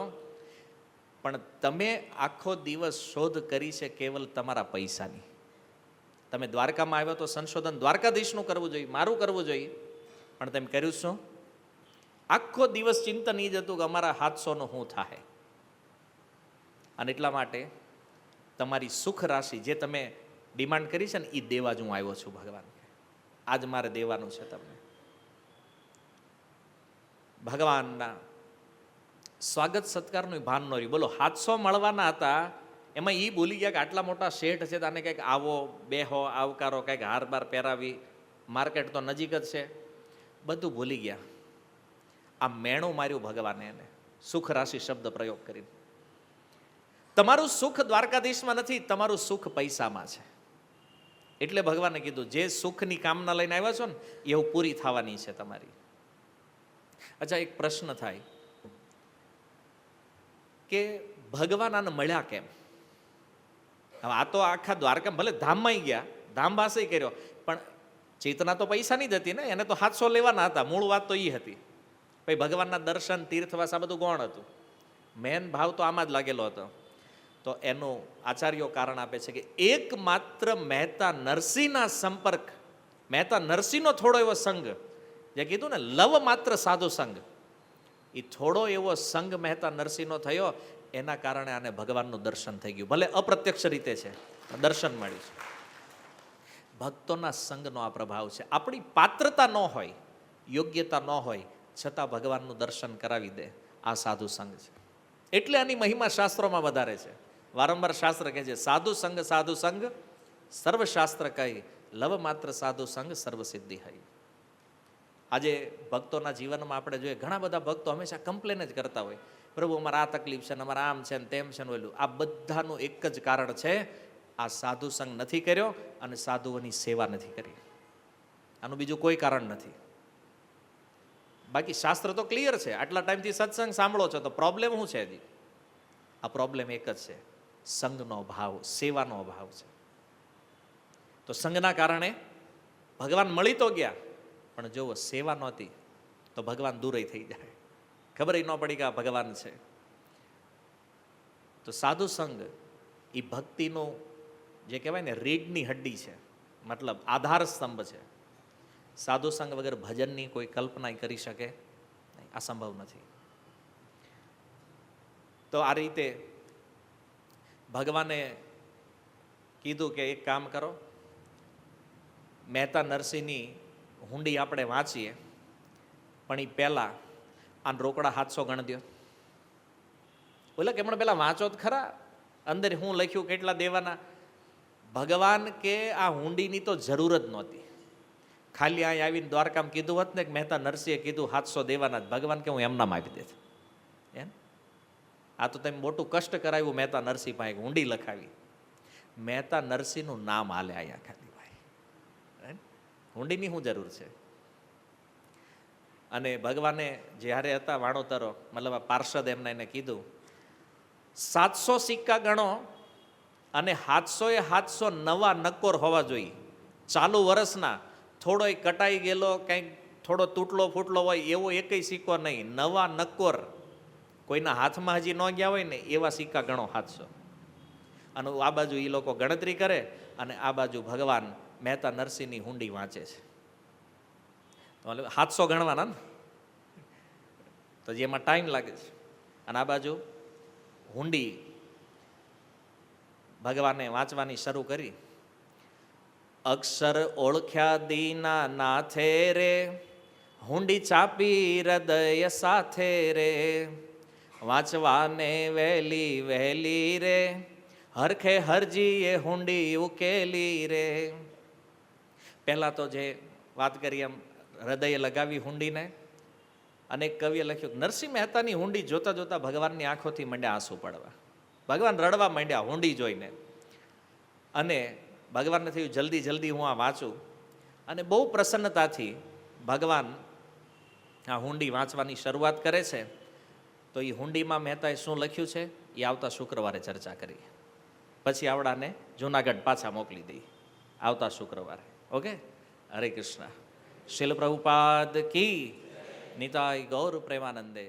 પણ તમે આખો દિવસ શોધ કરી છે કેવલ તમારા પૈસાની. તમે દ્વારકામાં આવ્યો તો સંશોધન દ્વારકાધીશનું કરવું જોઈએ, મારું કરવું જોઈએ, પણ તમે કર્યું શું? આખો દિવસ ચિંતન એ જ હતું કે અમારા 700નું શું થાય. અને એટલા માટે તમારી સુખ રાશિ જે તમે ડિમાન્ડ કરી છે ને, એ દેવા જ હું આવ્યો છું ભગવાન. આજ મારે દેવાનું છે તમને. ભગવાનના સ્વાગત સત્કારનું ભાન ન રહ્યું. બોલો, 700 મળવાના હતા, એમાં એ ભૂલી ગયા કે આટલા મોટા શેઠ છે, તને કંઈક આવો બેહો આવકારો, કંઈક હાર બાર પહેરાવી, માર્કેટ તો નજીક જ છે, બધું ભૂલી ગયા. આ મેણું માર્યું ભગવાને એને સુખ રાશિ શબ્દ પ્રયોગ કરીને. તમારું સુખ દ્વારકાધીશમાં નથી, તમારું સુખ પૈસામાં છે. એટલે ભગવાને કીધું જે સુખની કામના લઈને આવ્યા છો ને, એવું પૂરી થવાની છે તમારી. અચ્છા, એક પ્રશ્ન થાય કે ભગવાન આને મળ્યા કેમ? હવે આ તો આખા દ્વારકા ભલે ધામમાં ગયા, ધામવાસે કર્યો, પણ ચેતના તો પૈસાની જ હતી ને, એને તો 700 લેવાના હતા. મૂળ વાત તો એ હતી. ભાઈ ભગવાનના દર્શન, તીર્થવાસ આ બધું ગૌણ હતું. મેન ભાવ તો આમાં જ લાગેલો હતો. તો એનું આચાર્યો કારણ આપે છે કે એકમાત્ર મહેતા નરસિંહના સંપર્ક, મહેતા નરસિંહનો થોડો એવો સંગ, જે કીધું ને લવ માત્ર સાધુ સંગ, એ થોડો એવો સંગ મહેતા નરસિંહનો થયો, એના કારણે આને ભગવાનનું દર્શન થઈ ગયું. ભલે અપ્રત્યક્ષ રીતે છે, દર્શન મળ્યું છે. ભક્તોના સંગનો આ પ્રભાવ છે. આપણી પાત્રતા ન હોય, યોગ્યતા ન હોય, છતાં ભગવાનનું દર્શન કરાવી દે, આ સાધુ સંગ છે. એટલે આની મહિમા શાસ્ત્રોમાં વધારે છે. વારંવાર શાસ્ત્ર કહે છે સાધુ સંગ સર્વશાસ્ત્ર કહી, લવ માત્ર સાધુ સંગ સર્વસિદ્ધિ હઈ. આજે ભક્તોના જીવનમાં આપણે જોઈએ, ઘણા બધા ભક્તો હંમેશા કમ્પ્લેન જ કરતા હોય, પ્રભુ અમારા આ તકલીફ છે ને, અમારા આમ છે ને તેમ છે ને ઓલું. આ બધાનું એક જ કારણ છે, આ સાધુ સંગ નથી કર્યો અને સાધુઓની સેવા નથી કરી. આનું બીજું કોઈ કારણ નથી. બાકી શાસ્ત્ર તો ક્લિયર છે. આટલા ટાઈમથી સત્સંગ સાંભળો છો તો પ્રોબ્લેમ શું છે? હજી આ પ્રોબ્લેમ એક જ છે, સંગનો અભાવ, સેવાનો અભાવ છે. તો સંગના કારણે ભગવાન મળી તો ગયા, પણ જો સેવા નહોતી તો ભગવાન દૂર થઈ જાય, ખબર ન પડી કે આ ભગવાન છે. તો સાધુ સંગ એ ભક્તિનું જે કહેવાય ને રીઢની હડ્ડી છે, મતલબ આધાર સ્તંભ છે. સાધુ સંગ વગર ભજનની કોઈ કલ્પના કરી શકે નહીં. આ સંભવ નથી. તો આ રીતે ભગવાને કીધું કે એક કામ કરો, મહેતા નરસિંહની હુંડી આપણે વાંચીએ, પણ એ પહેલાં આને રોકડા 700 ગણ દો. બોલે કે હમણાં પહેલાં વાંચો જ ખરા, અંદર હું લખ્યું, કેટલા દેવાના. ભગવાન કે આ હુંડીની તો જરૂર જ નહોતી. ખાલી અહીં આવીને દ્વારકામાં કીધું હોત ને કે મહેતા નરસિંહે કીધું 700 દેવાના, ભગવાન કે હું એમનામ આપી દેત. એમ આ તો તમે મોટું કષ્ટ કરાવ્યું મહેતા નરસિંહ પાસે, હુંડી લખાવી. મહેતા નરસિંહનું નામ હાલે આયા ખાલી ભાઈ, હુંડીની શું જરૂર છે. અને ભગવાને જ્યારે હતા વાણોતરો, મતલબ આ પાર્ષદ એમને એને કીધું 700 સિક્કા ગણો અને 700 એ 700 નવા નક્કોર હોવા જોઈએ. ચાલુ વર્ષના થોડોય કટાઈ ગયેલો, કંઈક થોડો તૂટલો ફૂટલો હોય એવો એકય સિક્કો નહીં, નવા નક્કોર કોઈના હાથમાં હજી ન ગયા હોય ને એવા સિક્કા ગણો 700. અને આ બાજુ એ લોકો ગણતરી કરે અને આ બાજુ ભગવાન મહેતા નરસિંહની હુંડી વાંચે છે. તો 700 ગણવાના ને, તો જેમાં ટાઈમ લાગે છે. અને આ બાજુ હુંડી ભગવાને વાંચવાની શરૂ કરી. અક્ષર ઓળખ્યા દીના નાથે રે, હુંડી ચાપી હૃદય સાથે રે, વાંચવાને વહેલી વહેલી રે, હરખે હરજીએ હુંડી ઉકેલી રે. પહેલાં તો જે વાત કરી એમ હૃદયે લગાવી હુંડીને, અને કવિએ લખ્યું નરસિંહ મહેતાની હુંડી જોતા જોતા ભગવાનની આંખોથી માંડ્યા આંસુ પડવા. ભગવાન રડવા માંડ્યા હુંડી જોઈને. અને ભગવાનને થયું જલ્દી જલ્દી હું આ વાંચું. અને બહુ પ્રસન્નતાથી ભગવાન આ હુંડી વાંચવાની શરૂઆત કરે છે. તો એ હુંડીમાં મહેતાએ શું લખ્યું છે એ આવતા શુક્રવારે ચર્ચા કરીએ. પછી આવડાને જુનાગઢ પાછા મોકલી દઈએ આવતા શુક્રવારે. ઓકે, હરે કૃષ્ણ. શીલ પ્રભુપાદ કી નિતાય ગૌર પ્રેમાનંદે.